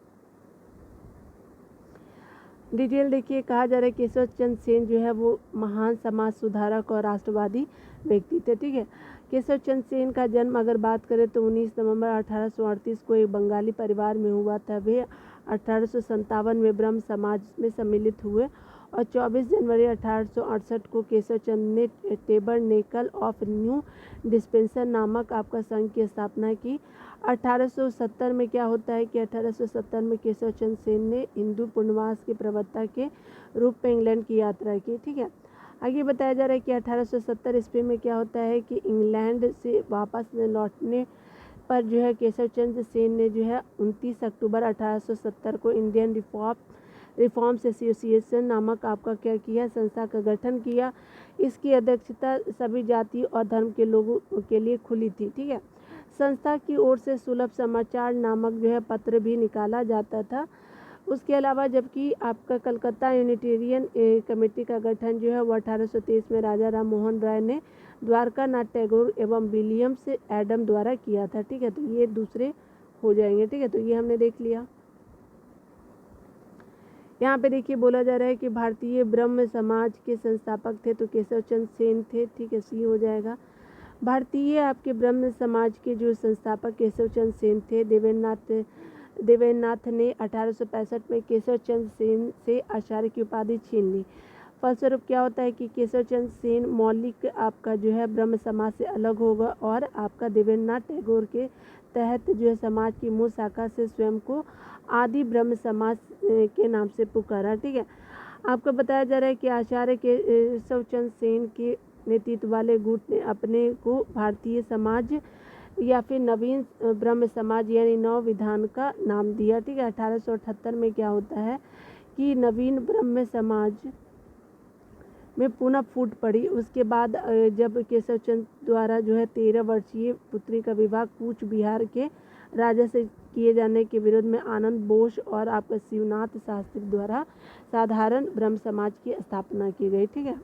डिटेल देखिए, कहा जा रहा है केशव चंद्र सेन जो है वो महान समाज सुधारक और राष्ट्रवादी व्यक्ति थे। ठीक है, केशव चंद्र सेन का जन्म अगर बात करें तो 19 नवंबर 1838 को एक बंगाली परिवार में हुआ था। वे 1857 में ब्रह्म समाज में सम्मिलित हुए और 24 जनवरी 1868 को केशव चंद्र ने टेबरनेकल ऑफ न्यू डिस्पेंसर नामक आपका संघ की स्थापना की। 1870 में क्या होता है कि 1870 में केशव चंद्र सेन ने हिंदू पुनर्वास के प्रवक्ता के रूप में इंग्लैंड की यात्रा की। ठीक है, आगे बताया जा रहा है कि 1870 ईस्वी में क्या होता है कि इंग्लैंड से वापस लौटने पर जो है केशव चंद्र सेन ने जो है 29 अक्टूबर 1870 को इंडियन रिफॉर्म्स एसोसिएशन नामक आपका क्या किया, संस्था का गठन किया। इसकी अध्यक्षता सभी जाति और धर्म के लोगों के लिए खुली थी। ठीक है, संस्था की ओर से सुलभ समाचार नामक जो है पत्र भी निकाला जाता था। उसके अलावा जबकि आपका कलकत्ता यूनिटेरियन कमेटी का गठन जो है वो 1823 में राजा राममोहन राय ने द्वारका नाथ टैगोर एवं विलियम्स एडम द्वारा किया था। ठीक है, तो ये दूसरे हो जाएंगे। ठीक है, तो ये हमने देख लिया। यहाँ पे देखिए बोला जा रहा है कि भारतीय ब्रह्म समाज के संस्थापक थे, तो केशव चंद्र सेन थे। ठीक है, सी हो जाएगा। भारतीय आपके ब्रह्म समाज के जो संस्थापक केशव चंद्र सेन थे। देवेंद्रनाथ ने 1865 में केशव चंद्र सेन से आचार्य की उपाधि छीन ली। फलस्वरूप क्या होता है कि केशव चंद्र सेन मौलिक आपका जो है ब्रह्म समाज से अलग होगा और आपका देवेंद्रनाथ टैगोर के तहत जो है समाज की मूल शाखा से स्वयं को आदि ब्रह्म समाज के नाम से पुकारा। ठीक है, आपको बताया जा रहा है कि आचार्य केशव चंद्र सेन के नेतृत्व वाले गुट ने अपने को भारतीय समाज या फिर नवीन ब्रह्म समाज यानी नव विधान का नाम दिया। ठीक है, 1878 में क्या होता है कि नवीन ब्रह्म समाज में पुनः फूट पड़ी। उसके बाद जब केशव चंद्र द्वारा जो है 13 वर्षीय पुत्री का विवाह कूच बिहार के राजा से किए जाने के विरोध में आनंद बोस और आपका शिवनाथ शास्त्री द्वारा साधारण ब्रह्म समाज की स्थापना की गई। ठीक है,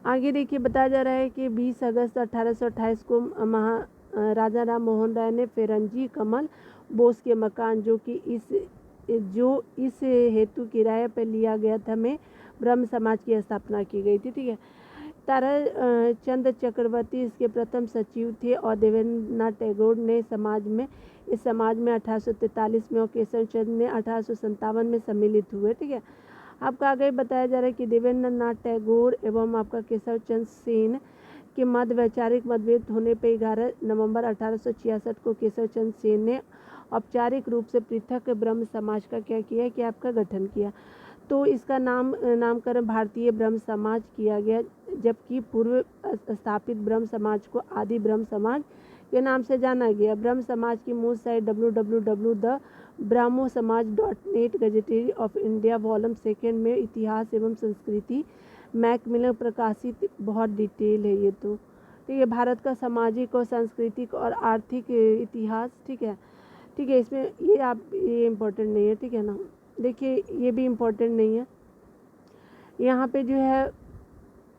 आगे देखिए बताया जा रहा है कि 20 अगस्त 1828 को राजा राम मोहन राय ने फेरंजी कमल बोस के मकान जो इस हेतु किराए पर लिया गया था में ब्रह्म समाज की स्थापना की गई थी। ठीक है, तारा चंद चक्रवर्ती इसके प्रथम सचिव थे और देवेंद्रनाथ टैगोर ने इस समाज में 1843 में और केशव चंद्र ने 1857 में सम्मिलित हुए। ठीक है, आपका आगे बताया जा रहा है कि देवेंद्रनाथ टैगोर एवं आपका केशव चंद्र सेन के मध्य वैचारिक मतभेद होने पर 11 नवंबर 1866 को केशव चंद्र सेन ने औपचारिक रूप से पृथक ब्रह्म समाज का क्या किया कि आपका गठन किया। तो इसका नामकरण भारतीय ब्रह्म समाज किया गया, जबकि पूर्व स्थापित ब्रह्म समाज को आदि ब्रह्म समाज के नाम से जाना गया। ब्रह्म समाज की मूल site www.brahmosomaj.net gazetteer of India volume 2 में इतिहास एवं संस्कृति मैकमिलन प्रकाशित बहुत डिटेल है ये तो। ठीक है, भारत का सामाजिक और सांस्कृतिक और आर्थिक इतिहास। ठीक है, इसमें ये इम्पोर्टेंट नहीं है। ठीक है ना, देखिए ये भी इम्पोर्टेंट नहीं है, यहाँ पे जो है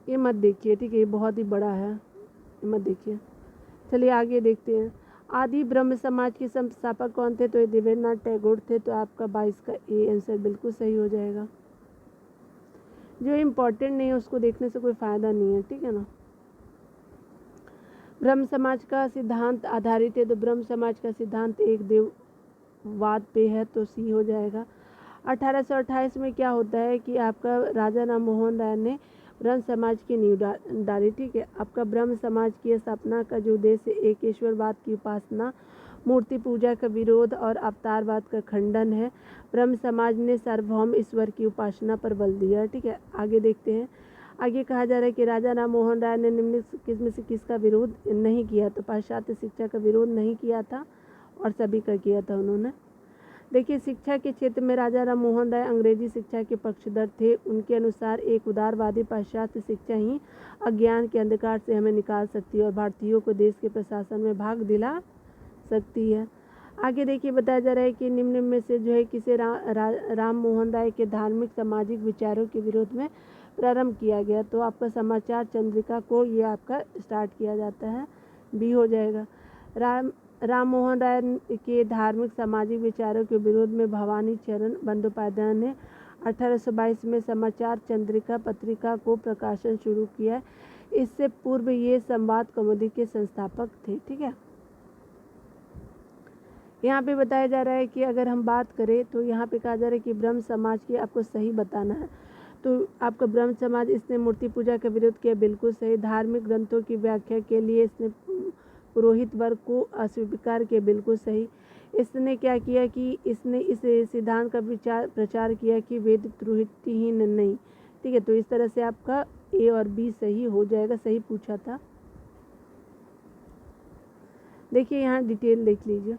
ये मत देखिए। ठीक है, ये बहुत ही बड़ा है, ये मत देखिए। चलिए आगे देखते हैं। आदि ब्रह्म समाज के संस्थापक कौन थे, तो ये देवेंद्रनाथ टैगोर थे। तो आपका 22 का ए आंसर बिल्कुल सही हो जाएगा। जो इम्पोर्टेंट नहीं है उसको देखने से कोई फ़ायदा नहीं है। ठीक है ना, ब्रह्म समाज का सिद्धांत आधारित है, तो ब्रह्म समाज का सिद्धांत एक देववाद पे है, तो सी हो जाएगा। 1828 में क्या होता है कि आपका राजा राम मोहन राय ने ब्रह्म समाज की नींव डाली। ठीक है, आपका ब्रह्म समाज की स्थापना का जो उद्देश्य एक ईश्वरवाद की उपासना, मूर्ति पूजा का विरोध और अवतारवाद का खंडन है। ब्रह्म समाज ने सार्वभौम ईश्वर की उपासना पर बल दिया है। ठीक है, आगे देखते हैं। आगे कहा जा रहा है कि राजा राम मोहन राय ने निम्नलिखित किस्म से किसका विरोध नहीं किया? तो पाश्चात्य शिक्षा का विरोध नहीं किया था और सभी का किया था उन्होंने। देखिए, शिक्षा के क्षेत्र में राजा राम मोहन राय अंग्रेजी शिक्षा के पक्षधर थे। उनके अनुसार एक उदारवादी पाश्चात्य शिक्षा ही अज्ञान के अंधकार से हमें निकाल सकती है और भारतीयों को देश के प्रशासन में भाग दिला सकती है। आगे देखिए, बताया जा रहा है कि निम्न में से जो है किसे राम मोहन राय के धार्मिक सामाजिक विचारों के विरोध में प्रारंभ किया गया? तो आपका समाचार चंद्रिका को ये आपका स्टार्ट किया जाता है, बी हो जाएगा। राम मोहन राय के धार्मिक सामाजिक विचारों के विरोध में भवानी चरण बंदोपाध्याय ने 1822 में समाचार चंद्रिका पत्रिका को प्रकाशन शुरू किया। इससे पूर्व ये संवाद कौमुदी के संस्थापक थे। ठीक है, यहाँ पे बताया जा रहा है कि अगर हम बात करें तो यहाँ पे कहा जा रहा है कि ब्रह्म समाज की आपको सही बताना है। तो आपका ब्रह्म समाज, इसने मूर्ति पूजा का विरोध किया, बिल्कुल सही। धार्मिक ग्रंथों की व्याख्या के लिए इसने पुरोहित वर्ग को अस्वीकार किया, बिल्कुल सही। इसने क्या किया कि इसने इस सिद्धांत का प्रचार किया कि वेद त्रुटिहीन नहीं। ठीक है, तो इस तरह से आपका ए और बी सही हो जाएगा, सही पूछा था। देखिए, यहाँ डिटेल देख लीजिए।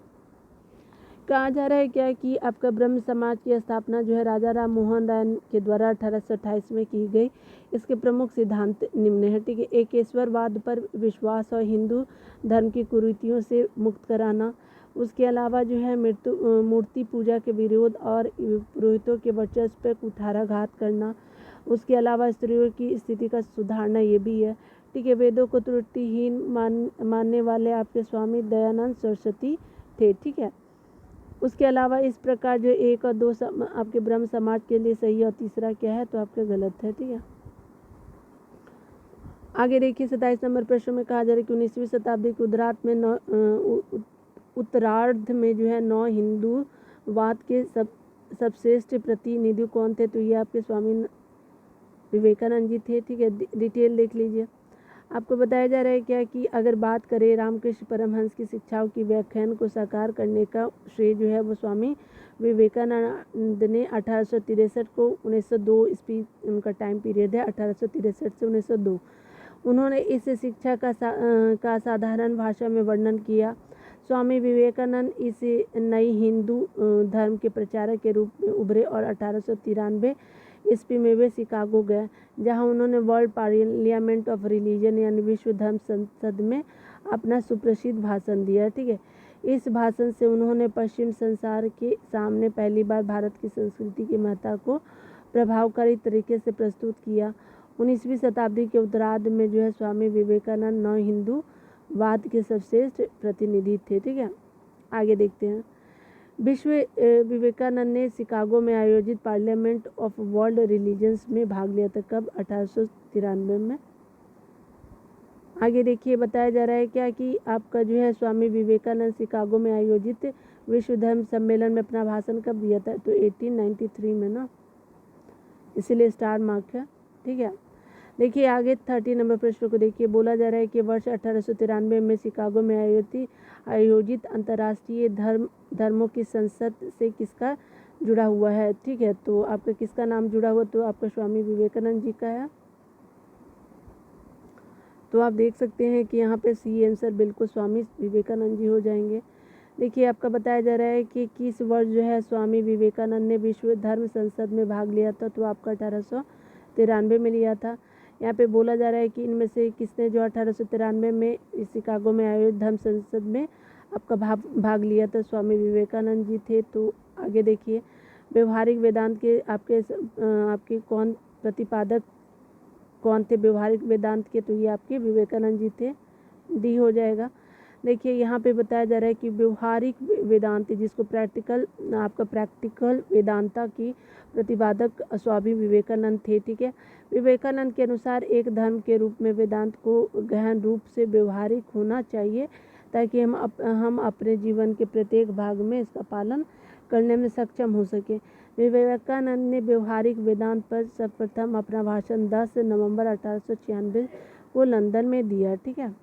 कहा जा रहा है क्या कि आपका ब्रह्म समाज की स्थापना जो है राजा राम मोहन राय के द्वारा 1828 में की गई। इसके प्रमुख सिद्धांत निम्न है। ठीक है, एक ईश्वरवाद पर विश्वास और हिंदू धर्म की कुरीतियों से मुक्त कराना। उसके अलावा जो है मूर्ति पूजा के विरोध और पुरोहितों के वर्चस्व पर कुठाराघात करना। उसके अलावा स्त्रियों की स्थिति का सुधारना, ये भी है। ठीक है, वेदों को त्रुटिहीन मानने वाले आपके स्वामी दयानंद सरस्वती थे। ठीक है, उसके अलावा इस प्रकार जो 1 और 2 आपके ब्रह्म समाज के लिए सही और तीसरा क्या है? तो आपका गलत है। ठीक है, आगे देखिए 27 नंबर प्रश्न में कहा जा रहा है कि 19वीं शताब्दी के उत्तरार्ध में जो है 9 हिंदूवाद के सबश्रेष्ठ प्रतिनिधि कौन थे? तो ये आपके स्वामी विवेकानंद जी थे। ठीक है, डिटेल देख लीजिए। आपको बताया जा रहा है क्या कि अगर बात करें रामकृष्ण परमहंस की शिक्षाओं की व्याख्यान को साकार करने का श्रेय जो है वो स्वामी विवेकानंद ने 1863 को 1902 ईस्वी उनका टाइम पीरियड है, 1863 से 1902। उन्होंने इस शिक्षा का साधारण भाषा में वर्णन किया। स्वामी विवेकानंद इस नई हिंदू धर्म के प्रचारक के रूप में उभरे और 1893 ईस्वी में वे शिकागो गए, जहां उन्होंने वर्ल्ड पार्लियामेंट ऑफ रिलीजन यानी विश्व धर्म संसद में अपना सुप्रसिद्ध भाषण दिया। ठीक है, इस भाषण से उन्होंने पश्चिम संसार के सामने पहली बार भारत की संस्कृति की महत्ता को प्रभावकारी तरीके से प्रस्तुत किया। 19वीं शताब्दी के उत्तरार्ध में जो है स्वामी विवेकानंद 9 हिंदूवाद के सर्वश्रेष्ठ प्रतिनिधि थे। ठीक है, आगे देखते हैं। विश्व विवेकानंद ने शिकागो में आयोजित पार्लियामेंट ऑफ वर्ल्ड रिलीजन्स में भाग लिया था। कब? 1893 में। आगे देखिए, बताया जा रहा है क्या कि आपका जो है स्वामी विवेकानंद शिकागो में आयोजित विश्व धर्म सम्मेलन में अपना भाषण कब दिया था? तो 1893 में ना, इसीलिए स्टार मार्क है। ठीक है, देखिए आगे 30 नंबर प्रश्न को देखिए। बोला जा रहा है कि वर्ष 1893 में शिकागो में आयोजित अंतर्राष्ट्रीय धर्मों की संसद से किसका जुड़ा हुआ है? ठीक है, तो आपका किसका नाम जुड़ा हुआ? तो आपका स्वामी विवेकानंद जी का है। तो आप देख सकते हैं कि यहाँ पे सी आंसर बिल्कुल स्वामी विवेकानंद जी हो जाएंगे। देखिए, आपका बताया जा रहा है कि किस वर्ष जो है स्वामी विवेकानंद ने विश्व धर्म संसद में भाग लिया था? तो आपका 1893 में लिया था। यहाँ पे बोला जा रहा है कि इनमें से किसने जो 1893 में शिकागो में आयोजित धर्म संसद में आपका भाग लिया था? स्वामी विवेकानंद जी थे। तो आगे देखिए, व्यवहारिक वेदांत के आपके कौन प्रतिपादक कौन थे व्यवहारिक वेदांत के? तो ये आपके विवेकानंद जी थे, डी हो जाएगा। देखिए, यहाँ पे बताया जा रहा है कि व्यवहारिक वेदांत जिसको प्रैक्टिकल वेदांता की प्रतिपादक स्वामी विवेकानंद थे। ठीक है, विवेकानंद के अनुसार एक धर्म के रूप में वेदांत को गहन रूप से व्यवहारिक होना चाहिए ताकि हम अपने जीवन के प्रत्येक भाग में इसका पालन करने में सक्षम हो सके। विवेकानंद ने व्यवहारिक वेदांत पर सर्वप्रथम अपना भाषण 10 नवंबर 1896 को लंदन में दिया। ठीक है,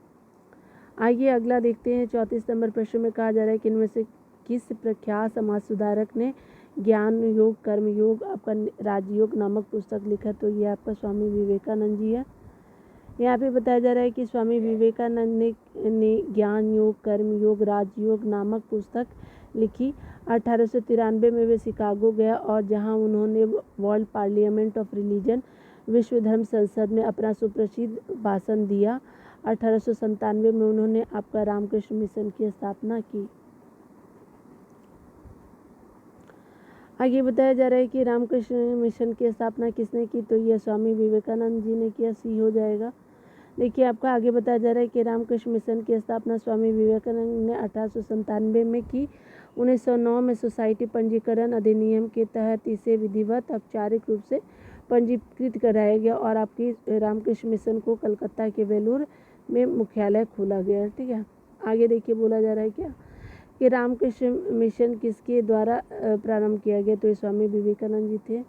आइए अगला देखते हैं। 34 नंबर प्रश्न में कहा जा रहा है कि इनमें से किस प्रख्यात समाज सुधारक ने ज्ञान योग, कर्म योग, आपका राजयोग नामक पुस्तक लिखा? तो ये आपका स्वामी विवेकानंद जी है। यहाँ पे बताया जा रहा है कि स्वामी विवेकानंद ने ज्ञान योग, कर्म योग, राजयोग नामक पुस्तक लिखी। 1893 में वे शिकागो गया और जहाँ उन्होंने वर्ल्ड पार्लियामेंट ऑफ रिलीजन, विश्व धर्म संसद में अपना सुप्रसिद्ध भाषण दिया। 1897 में उन्होंने आपका रामकृष्ण मिशन की स्थापना की। आगे बताया जा रहा है कि रामकृष्ण मिशन की स्थापना किसने की? तो यह स्वामी विवेकानंद जी ने किया। सी हो जाएगा। देखिए आपका आगे बताया जा रहा है कि रामकृष्ण मिशन की स्थापना स्वामी विवेकानंद ने 1897 में की। 1909 में सोसाइटी पंजीकरण अधिनियम के तहत इसे विधिवत औपचारिक रूप से पंजीकृत कराया गया और आपकी रामकृष्ण मिशन को कलकत्ता के वेलूर में मुख्यालय खोला गया। ठीक है, आगे देखिए बोला जा रहा है क्या कि रामकृष्ण मिशन किसके द्वारा प्रारंभ किया गया? तो ये स्वामी विवेकानंद जी थे।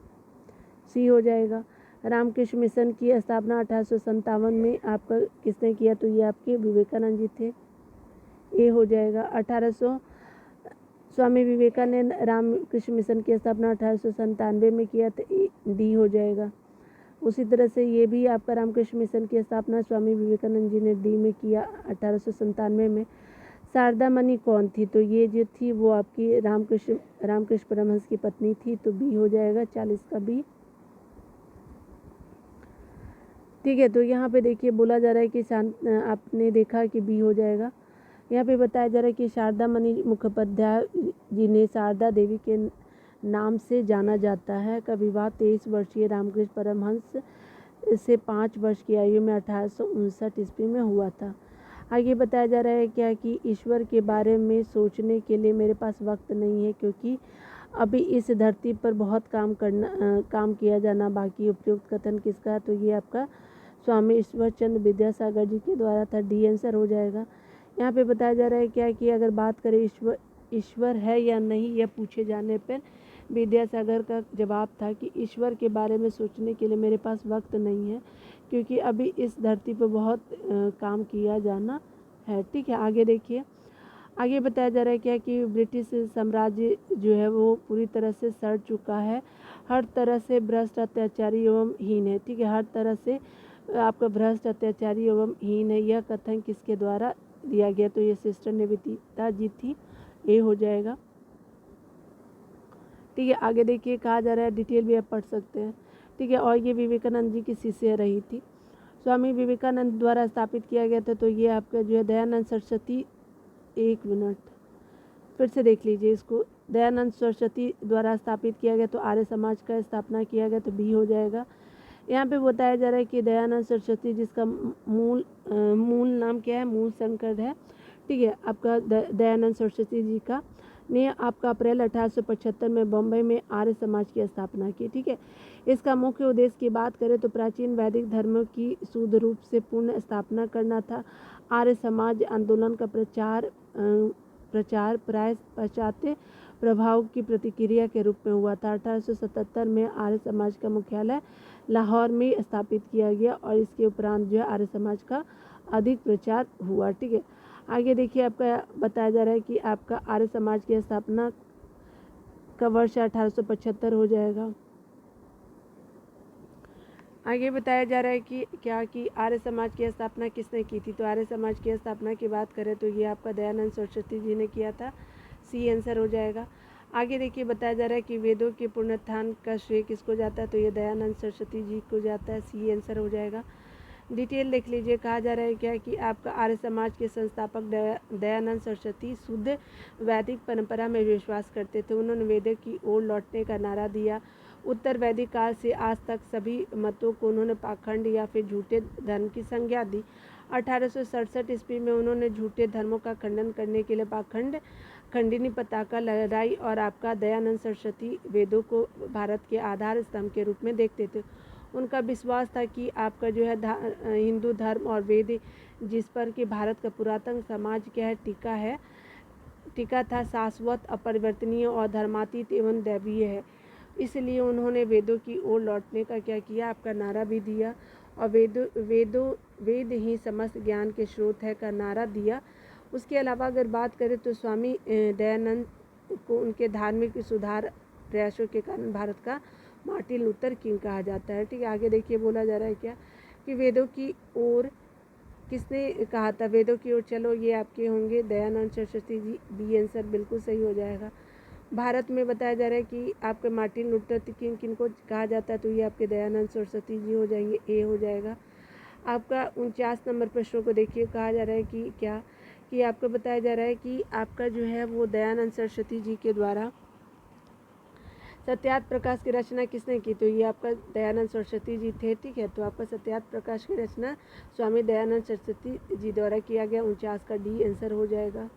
सी हो जाएगा। रामकृष्ण मिशन की स्थापना 1857 में आपका किसने किया? तो ये आपके विवेकानंद जी थे। ए हो जाएगा। स्वामी विवेकानंद रामकृष्ण मिशन की स्थापना 1897 में किया, तो डी हो जाएगा। उसी तरह से ये भी आपका रामकृष्ण मिशन की स्थापना स्वामी विवेकानंद जी ने डी में किया 1897 में। शारदा मणि कौन थी? तो ये जो थी वो आपकी रामकृष्ण परमहंस की पत्नी थी, तो बी हो जाएगा। 40 का बी। ठीक है, तो यहाँ पे देखिए बोला जा रहा है कि आपने देखा कि बी हो जाएगा। यहाँ पे बताया जा रहा है कि शारदा मणि मुखोपाध्याय जिन्हें शारदा देवी के नाम से जाना जाता है का विवाह 23 वर्षीय रामकृष्ण परमहंस से 5 वर्ष की आयु में 1859 ईस्वी में हुआ था। आगे बताया जा रहा है क्या कि ईश्वर के बारे में सोचने के लिए मेरे पास वक्त नहीं है, क्योंकि अभी इस धरती पर बहुत काम किया जाना बाकी। उपयुक्त कथन किसका है? तो ये आपका स्वामी ईश्वर चंद्र विद्यासागर जी के द्वारा था। डी आंसर हो जाएगा। यहाँ पे बताया जा रहा है क्या कि अगर बात करें ईश्वर है या नहीं, यह पूछे जाने पर विद्यासागर का जवाब था कि ईश्वर के बारे में सोचने के लिए मेरे पास वक्त नहीं है, क्योंकि अभी इस धरती पर बहुत काम किया जाना है। ठीक है, आगे देखिए। आगे बताया जा रहा है क्या कि ब्रिटिश साम्राज्य जो है वो पूरी तरह से सड़ चुका है, हर तरह से भ्रष्ट, अत्याचारी एवं हीन है। ठीक है, हर तरह से आपका भ्रष्ट, अत्याचारी एवं हीन है। यह कथन किसके द्वारा दिया गया? तो ये सिस्टर निवेदिता जी थी। ए हो जाएगा। ठीक है, आगे देखिए कहा जा रहा है, डिटेल भी आप पढ़ सकते हैं। ठीक है, और ये विवेकानंद जी की शिष्य रही थी। स्वामी विवेकानंद द्वारा स्थापित किया गया था। तो ये आपका जो है दयानंद सरस्वती, एक मिनट फिर से देख लीजिए इसको। दयानंद सरस्वती द्वारा स्थापित किया गया, तो आर्य समाज का स्थापना किया गया, तो बी हो जाएगा। यहाँ पे बताया जा रहा है कि दयानंद सरस्वती जिसका मूल नाम क्या है? मूल शंकर है। ठीक है, आपका दयानंद सरस्वती जी का ने आपका अप्रैल 1875 में बम्बई में आर्य समाज की स्थापना की। ठीक है, इसका मुख्य उद्देश्य की बात करें तो प्राचीन वैदिक धर्म की शुद्ध रूप से पूर्ण स्थापना करना था। आर्य समाज आंदोलन का प्रचार प्राय पाश्चात्य प्रभाव की प्रतिक्रिया के रूप में हुआ था। 1877 में आर्य समाज का मुख्यालय लाहौर में स्थापित किया गया और इसके उपरांत जो है आर्य समाज का अधिक प्रचार हुआ। ठीक है, आगे देखिए आपका बताया जा रहा है कि आपका आर्य समाज की स्थापना का वर्ष 1875 हो जाएगा। आगे बताया जा रहा है कि क्या कि आर्य समाज की स्थापना किसने की थी? तो आर्य समाज की स्थापना की बात करें तो ये आपका दयानंद सरस्वती जी ने किया था। सी आंसर हो जाएगा। आगे देखिए बताया जा रहा है कि वेदों के पुनरुत्थान का श्रेय किसको जाता है? तो ये दयानंद सरस्वती जी को जाता है। सी आंसर हो जाएगा। डिटेल देख लीजिए। कहा जा रहा है क्या कि आपका आर्य समाज के संस्थापक दयानंद सरस्वती शुद्ध वैदिक परंपरा में विश्वास करते थे। उन्होंने वेदों की ओर लौटने का नारा दिया। उत्तर वैदिक काल से आज तक सभी मतों को उन्होंने पाखंड या फिर झूठे धर्म की संज्ञा दी। 1867 ईस्वी में उन्होंने झूठे धर्मों का खंडन करने के लिए खंडिनी पताका लहराई और आपका दयानंद सरस्वती वेदों को भारत के आधार स्तंभ के रूप में देखते थे। उनका विश्वास था कि आपका जो है हिंदू धर्म और वेद जिस पर कि भारत का पुरातन समाज क्या है टिका है, टीका था शाश्वत, अपरिवर्तनीय और धर्मातीत एवं दैवीय है। इसलिए उन्होंने वेदों की ओर लौटने का क्या किया, आपका नारा भी दिया और वेद ही समस्त ज्ञान के स्रोत है का नारा दिया। उसके अलावा अगर बात करें तो स्वामी दयानंद को उनके धार्मिक सुधार प्रयासों के कारण भारत का मार्टिन लूथर किंग कहा जाता है। ठीक है, आगे देखिए बोला जा रहा है क्या कि वेदों की ओर किसने कहा था, वेदों की ओर चलो, ये आपके होंगे दयानंद सरस्वती जी। बी आंसर बिल्कुल सही हो जाएगा। भारत में बताया जा रहा है कि आपके मार्टिन लूथर किंग किनको कहा जाता है, तो ये आपके दयानंद सरस्वती जी हो जाएंगे, ए हो जाएगा। आपका 49 नंबर प्रश्नों को देखिए, कहा जा रहा है कि क्या कि आपको बताया जा रहा है कि आपका जो है वो दयानंद सरस्वती जी के द्वारा सत्यार्थ प्रकाश की रचना किसने की, तो ये आपका दयानंद सरस्वती जी थे। ठीक है, तो आपका सत्यार्थ प्रकाश की रचना स्वामी दयानंद सरस्वती जी द्वारा किया गया। 49 का डी आंसर हो जाएगा।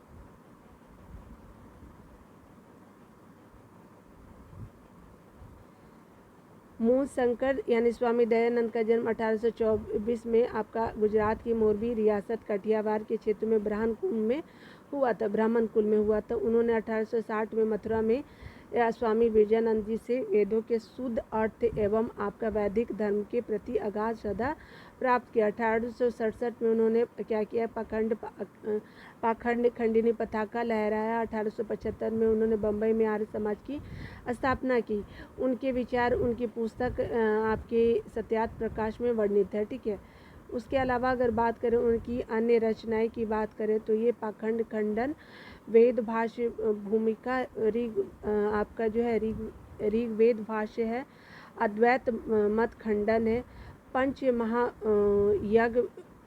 मूल शंकर यानी स्वामी दयानंद का जन्म 1824 में आपका गुजरात की मोरबी रियासत काठियावाड़ के क्षेत्र में ब्राह्मण कुल में हुआ था। उन्होंने 1860 में मथुरा में स्वामी विजयानंद जी से वेदों के शुद्ध अर्थ एवं आपका वैदिक धर्म के प्रति अगाध श्रद्धा प्राप्त किया। 1867 में उन्होंने क्या किया, पाखंड खंडिनी पताका लहराया। 1875 में उन्होंने बम्बई में आर्य समाज की स्थापना की। उनके विचार उनकी पुस्तक आपके सत्यार्थ प्रकाश में वर्णित है। ठीक है, उसके अलावा अगर बात करें उनकी अन्य रचनाएं की बात करें तो ये पाखंड खंडन, वेद भाष्य भूमिका, आपका जो है ऋग्वेद भाष्य है, अद्वैत मत खंडन है, पंच महा यज्ञ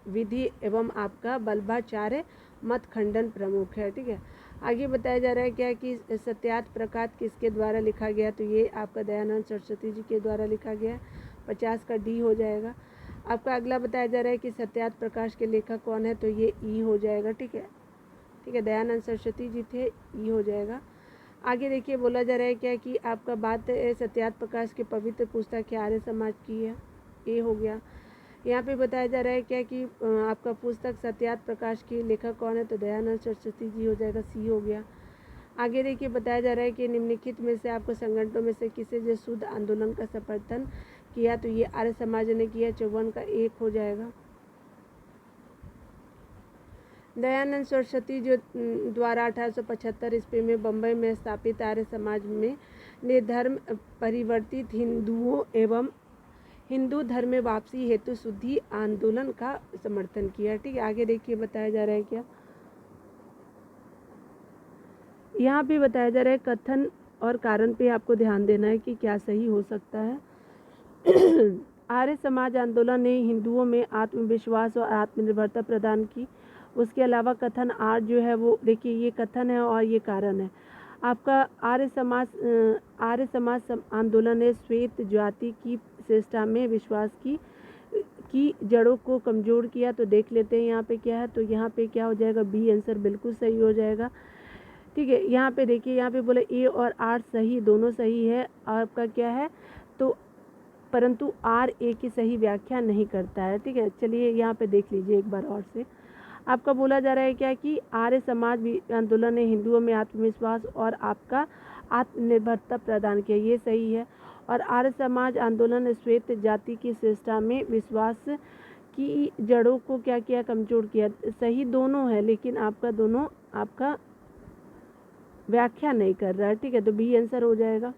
विधि एवं आपका बल्भाचार्य मत खंडन प्रमुख है। ठीक है, आगे बताया जा रहा है क्या कि सत्यार्थ प्रकाश किसके द्वारा लिखा गया, तो ये आपका दयानंद सरस्वती जी के द्वारा लिखा गया। 50 का डी हो जाएगा। आपका अगला बताया जा रहा है कि सत्यार्थ प्रकाश के लेखक कौन है, तो ये ई हो जाएगा। ठीक है, दयानंद सरस्वती जी थे, ई हो जाएगा। आगे देखिए बोला जा रहा है क्या कि आपका बात सत्यार्थ प्रकाश के पवित्र पुस्तक आर्य समाज की है, ए हो गया। यहाँ पे बताया जा रहा है क्या कि आपका पुस्तक सत्यार्थ प्रकाश की लेखक कौन है, तो दयानंद सरस्वती जी हो जाएगा, सी हो गया। आगे देखिए बताया जा रहा है कि निम्नलिखित में से आपको संगठनों में से किसे जो शुद्ध आंदोलन का समर्थन किया, तो ये आर्य समाज ने किया। 54 का 1 हो जाएगा। दयानंद सरस्वती जो द्वारा 1875 ईस्वी में बम्बई में स्थापित आर्य समाज में ने धर्म परिवर्तित हिंदुओं एवं हिंदू धर्म में वापसी हेतु शुद्धि आंदोलन का समर्थन किया। ठीक है, आगे देखिए बताया जा रहा है क्या, यहाँ पे बताया जा रहा है कथन और कारण पे आपको ध्यान देना है कि क्या सही हो सकता है। आर्य समाज आंदोलन ने हिंदुओं में आत्मविश्वास और आत्मनिर्भरता प्रदान की। उसके अलावा कथन आर जो है वो देखिए ये कथन है और ये कारण है। आपका आर्य समाज आंदोलन ने श्वेत जाति की श्रेष्ठता में विश्वास की जड़ों को कमज़ोर किया। तो देख लेते हैं यहाँ पे क्या है, तो यहाँ पे क्या हो जाएगा, बी आंसर बिल्कुल सही हो जाएगा। ठीक है, यहाँ पे देखिए, यहाँ पे बोले ए और आर सही, दोनों सही है। आपका क्या है, तो परंतु आर ए की सही व्याख्या नहीं करता है। ठीक है, चलिए यहाँ पे देख लीजिए एक बार और से। आपका बोला जा रहा है क्या कि आर्य समाज आंदोलन ने हिंदुओं में आत्मविश्वास और आपका आत्मनिर्भरता प्रदान किया, ये सही है। और आर्य समाज आंदोलन ने श्वेत जाति की श्रेष्ठता में विश्वास की जड़ों को क्या किया, कमजोर किया। सही दोनों है, लेकिन आपका दोनों आपका व्याख्या नहीं कर रहा है। ठीक है, तो बी आंसर हो जाएगा।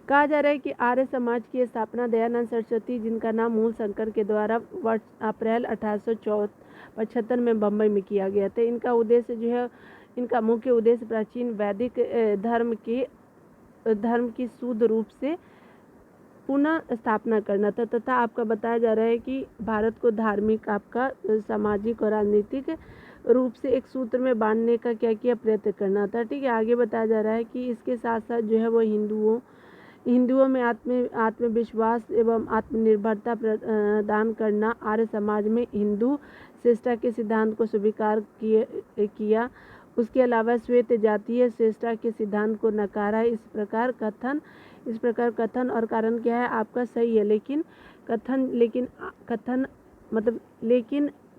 कहा जा रहा है कि आर्य समाज की स्थापना दयानंद सरस्वती, जिनका नाम मूल शंकर के द्वारा वर्ष अप्रैल 1875 में बम्बई में किया गया था। इनका उद्देश्य जो है, इनका मुख्य उद्देश्य प्राचीन वैदिक धर्म की शुद्ध रूप से पुनः स्थापना करना था, तथा आपका बताया जा रहा है कि भारत को धार्मिक, आपका सामाजिक और राजनीतिक रूप से एक सूत्र में बांधने का क्या किया, प्रयत्न करना था। ठीक है, आगे बताया जा रहा है कि इसके साथ साथ जो है वो हिंदुओं में आत्मविश्वास एवं आत्मनिर्भरता प्रदान करना, आर्य समाज में हिंदू श्रेष्ठता के सिद्धांत को स्वीकार किया। उसके अलावा श्वेत जातीय श्रेष्ठता के सिद्धांत को नकारा। इस प्रकार कथन और कारण क्या है, आपका सही है, लेकिन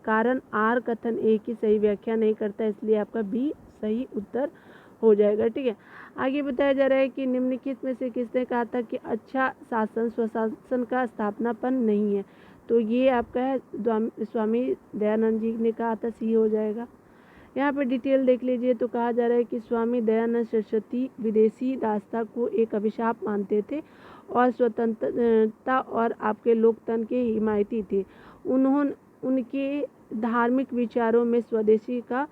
कारण आर कथन ए की सही व्याख्या नहीं करता, इसलिए आपका बी सही उत्तर हो जाएगा। ठीक है, आगे बताया जा रहा है कि निम्नलिखित में से किसने कहा था कि अच्छा शासन स्वशासन का स्थापनापन नहीं है, तो ये आपका है स्वामी दयानंद जी ने कहा था, सी हो जाएगा। यहाँ पे डिटेल देख लीजिए तो कहा जा रहा है कि स्वामी दयानंद सरस्वती विदेशी दासता को एक अभिशाप मानते थे और स्वतंत्रता और आपके लोकतंत्र के हिमायती थे। उनके धार्मिक विचारों में स्वदेशी का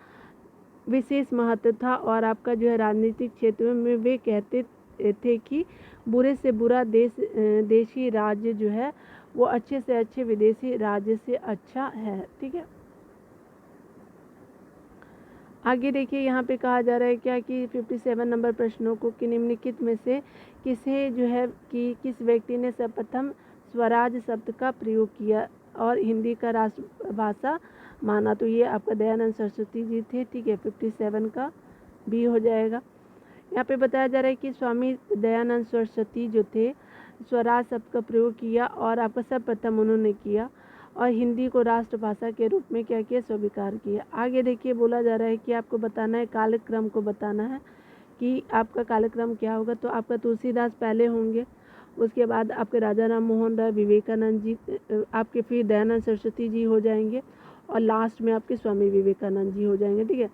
विशेष महत्व था और आपका जो है राजनीतिक क्षेत्र में वे कहते थे कि बुरे से बुरा देशी राज्य जो है वो अच्छे से अच्छे विदेशी राज्य से अच्छा है। ठीक है, आगे देखिए यहाँ पे कहा जा रहा है क्या कि 57 नंबर प्रश्नों को कि निम्नलिखित में से किसे जो है कि किस व्यक्ति ने सर्वप्रथम स्वराज शब्द का प्रयोग किया और हिंदी का राष्ट्रभाषा माना, तो ये आपका दयानंद सरस्वती जी थे। ठीक है, 57 का बी हो जाएगा। यहाँ पे बताया जा रहा है कि स्वामी दयानंद सरस्वती जो थे स्वराज शब्द का प्रयोग किया और आपका सर्वप्रथम उन्होंने किया और हिंदी को राष्ट्रभाषा के रूप में क्या किया, स्वीकार किया। आगे देखिए बोला जा रहा है कि आपको बताना है, कालक्रम को बताना है कि आपका कालक्रम क्या होगा। तो आपका तुलसीदास पहले होंगे, उसके बाद आपके राजा राम मोहन राय, विवेकानंद जी, आपके फिर दयानंद सरस्वती जी हो जाएंगे और लास्ट में आपके स्वामी विवेकानंद जी हो जाएंगे। ठीक है,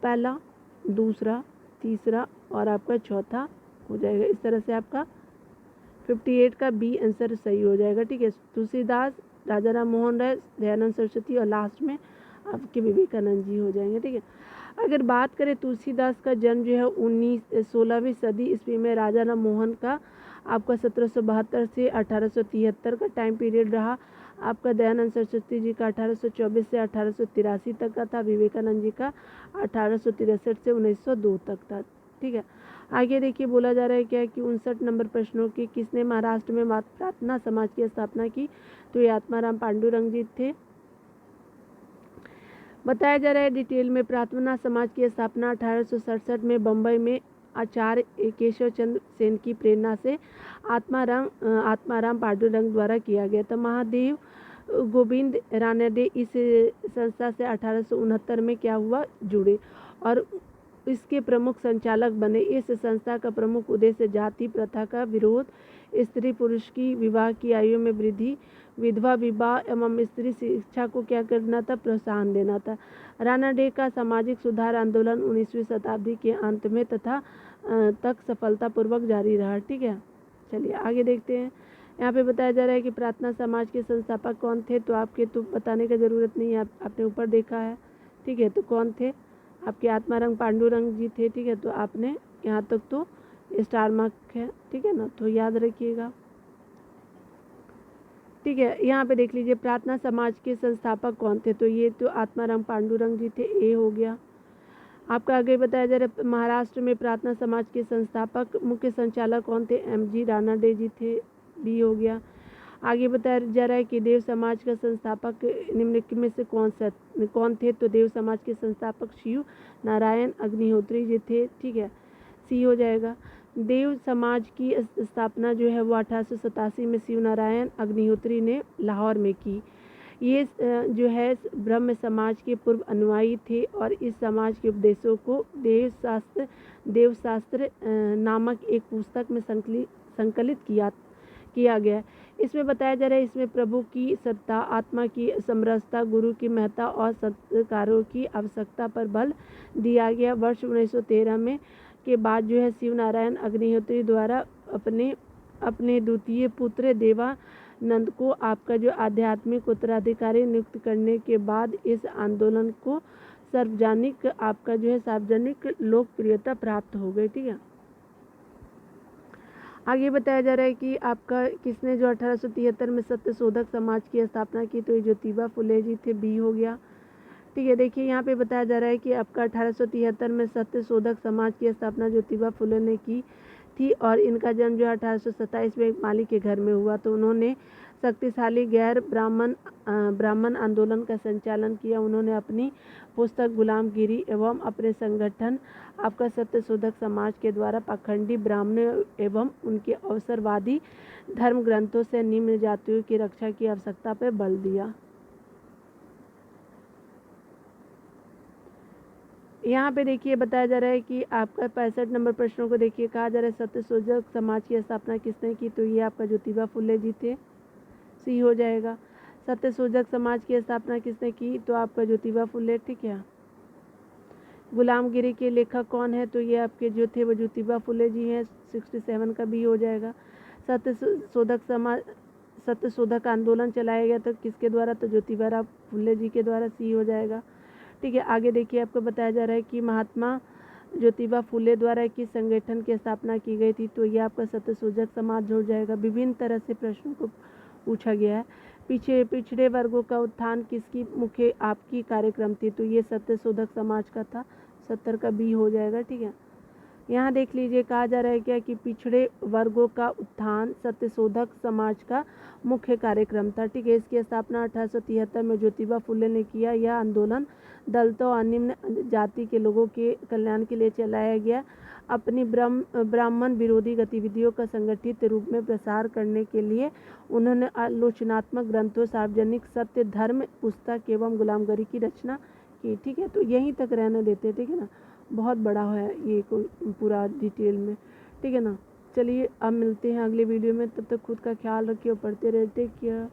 पहला, दूसरा, तीसरा और आपका चौथा हो जाएगा। इस तरह से आपका 58 का बी आंसर सही हो जाएगा। ठीक है, तुलसीदास, राजा राम मोहन राय, दयानंद सरस्वती और लास्ट में आपके विवेकानंद जी हो जाएंगे। ठीक है, अगर बात करें तुलसीदास का जन्म जो है 16वीं सदी ईस्वी में राजा राम मोहन का आपका 1772 से 1873 का टाइम पीरियड रहा। आपका दयानंद सरस्वती जी का 1824 से 1883 तक का था, विवेकानंद जी का 1863 से 1902 तक था। ठीक है, आगे देखिए बोला जा रहा है क्या कि 59 नंबर प्रश्नों की किसने महाराष्ट्र में प्रार्थना समाज की स्थापना की, तो ये आत्माराम पांडुरंग जी थे। बताया जा रहा है डिटेल में, प्रार्थना समाज की स्थापना 1867 में बम्बई में आचार्य केशव चंद्र सेन की प्रेरणा से आत्माराम पांडुरंग द्वारा किया गया था। महादेव गोविंद रानडे इस संस्था से 1869 में क्या हुआ, जुड़े और इसके प्रमुख संचालक बने। इस संस्था का प्रमुख उद्देश्य जाति प्रथा का विरोध, स्त्री पुरुष की विवाह की आयु में वृद्धि, विधवा विवाह एवं स्त्री शिक्षा को क्या करना था, प्रोत्साहन देना था। रानडे का सामाजिक सुधार आंदोलन 19वीं शताब्दी के अंत में तथा तक सफलतापूर्वक जारी रहा। ठीक है, चलिए आगे देखते हैं। यहाँ पे बताया जा रहा है कि प्रार्थना समाज के संस्थापक कौन थे, तो आपके तो बताने की ज़रूरत नहीं है, आपने ऊपर देखा है। ठीक है, तो कौन थे, आपके आत्माराम पांडुरंग जी थे। ठीक है, तो आपने यहाँ तक तो स्टार मार्क है। ठीक है ना, तो याद रखिएगा। ठीक है, यहाँ पे देख लीजिए प्रार्थना समाज के संस्थापक कौन थे, तो ये तो आत्माराम पांडुरंग जी थे, ए हो गया। आपका आगे बताया जा रहा है महाराष्ट्र में प्रार्थना समाज के संस्थापक मुख्य संचालक कौन थे, एमजी रानडे जी थे, बी हो गया। आगे बताया जा रहा है कि देव समाज का संस्थापक निम्नलिखित में से कौन थे, तो देव समाज के संस्थापक शिव नारायण अग्निहोत्री जी थे। ठीक है, सी हो जाएगा। देव समाज की स्थापना जो है वो 1887 में शिव नारायण अग्निहोत्री ने लाहौर में की। ये जो है ब्रह्म समाज के पूर्व अनुयायी थे और इस समाज के उपदेशों को देवशास्त्र नामक एक पुस्तक में संकलित किया गया। इसमें बताया जा रहा है, इसमें प्रभु की सत्ता, आत्मा की समरसता, गुरु की महत्ता और संस्कारों की आवश्यकता पर बल दिया गया। वर्ष 1913 में के बाद जो है शिव नारायण अग्निहोत्री द्वारा अपने द्वितीय पुत्र देवानंद को आपका जो आध्यात्मिक उत्तराधिकारी नियुक्त करने के बाद इस आंदोलन को सार्वजनिक लोकप्रियता प्राप्त हो गई। ठीक है, आगे बताया जा रहा है कि आपका किसने जो 1873 में सत्य शोधक समाज की स्थापना की, तो ये ज्योतिबा फुले जी थे, बी हो गया। ठीक है, देखिए यहाँ पे बताया जा रहा है कि आपका 1873 में सत्य शोधक समाज की स्थापना ज्योतिबा फुले ने की थी और इनका जन्म जो 1827 में एक माली के घर में हुआ। तो उन्होंने शक्तिशाली गैर ब्राह्मण आंदोलन का संचालन किया। उन्होंने अपनी पुस्तक गुलामगिरी एवं अपने संगठन आपका सत्य शोधक समाज के द्वारा पाखंडी ब्राह्मणों एवं उनके अवसरवादी धर्म ग्रंथों से निम्न जातियों की रक्षा की आवश्यकता पर बल दिया। यहाँ पे देखिए बताया जा रहा है कि आपका 65 नंबर प्रश्नों को देखिए, कहा जा रहा है सत्यशोधक समाज की स्थापना किसने की, तो ये आपका ज्योतिबा फुले जी थे, सी हो जाएगा। सत्यशोधक समाज की स्थापना किसने की, तो आपका ज्योतिबा फुले, ठीक है। गुलामगिरी के लेखक कौन है, तो ये आपके जो थे वो ज्योतिबा फुले जी हैं, 67 का भी हो जाएगा। सत्यशोधक आंदोलन चलाया गया था किसके द्वारा, तो ज्योतिबा फुले जी के द्वारा, सी हो जाएगा, ठीक है। आगे देखिए आपको बताया जा रहा है कि महात्मा ज्योतिबा फुले द्वारा किस संगठन की स्थापना की गई थी, तो ये आपका सत्यशोधक समाज हो जाएगा। विभिन्न तरह से प्रश्नों को पूछा गया है। पिछड़े वर्गों का उत्थान किसकी मुख्य आपकी कार्यक्रम थी, तो ये सत्यशोधक समाज का था, 70 का बी हो जाएगा, ठीक है। यहाँ देख लीजिए कहा जा रहा है क्या कि पिछड़े वर्गों का उत्थान सत्यशोधक समाज का मुख्य कार्यक्रम था, ठीक है। इसकी स्थापना 1873 में ज्योतिबा फुले ने किया। यह आंदोलन दलितों और निम्न जाति के लोगों के कल्याण के लिए चलाया गया। अपनी ब्राह्मण विरोधी गतिविधियों का संगठित रूप में प्रसार करने के लिए उन्होंने आलोचनात्मक ग्रंथों, सार्वजनिक सत्य, धर्म पुस्तक एवं गुलामगिरी की रचना की, ठीक है। तो यहीं तक रहने देते, ठीक है ना, बहुत बड़ा है ये कोई पूरा डिटेल में, ठीक है ना। चलिए अब मिलते हैं अगले वीडियो में, तब तक खुद का ख्याल रखिए और पढ़ते रहे, टेक केयर।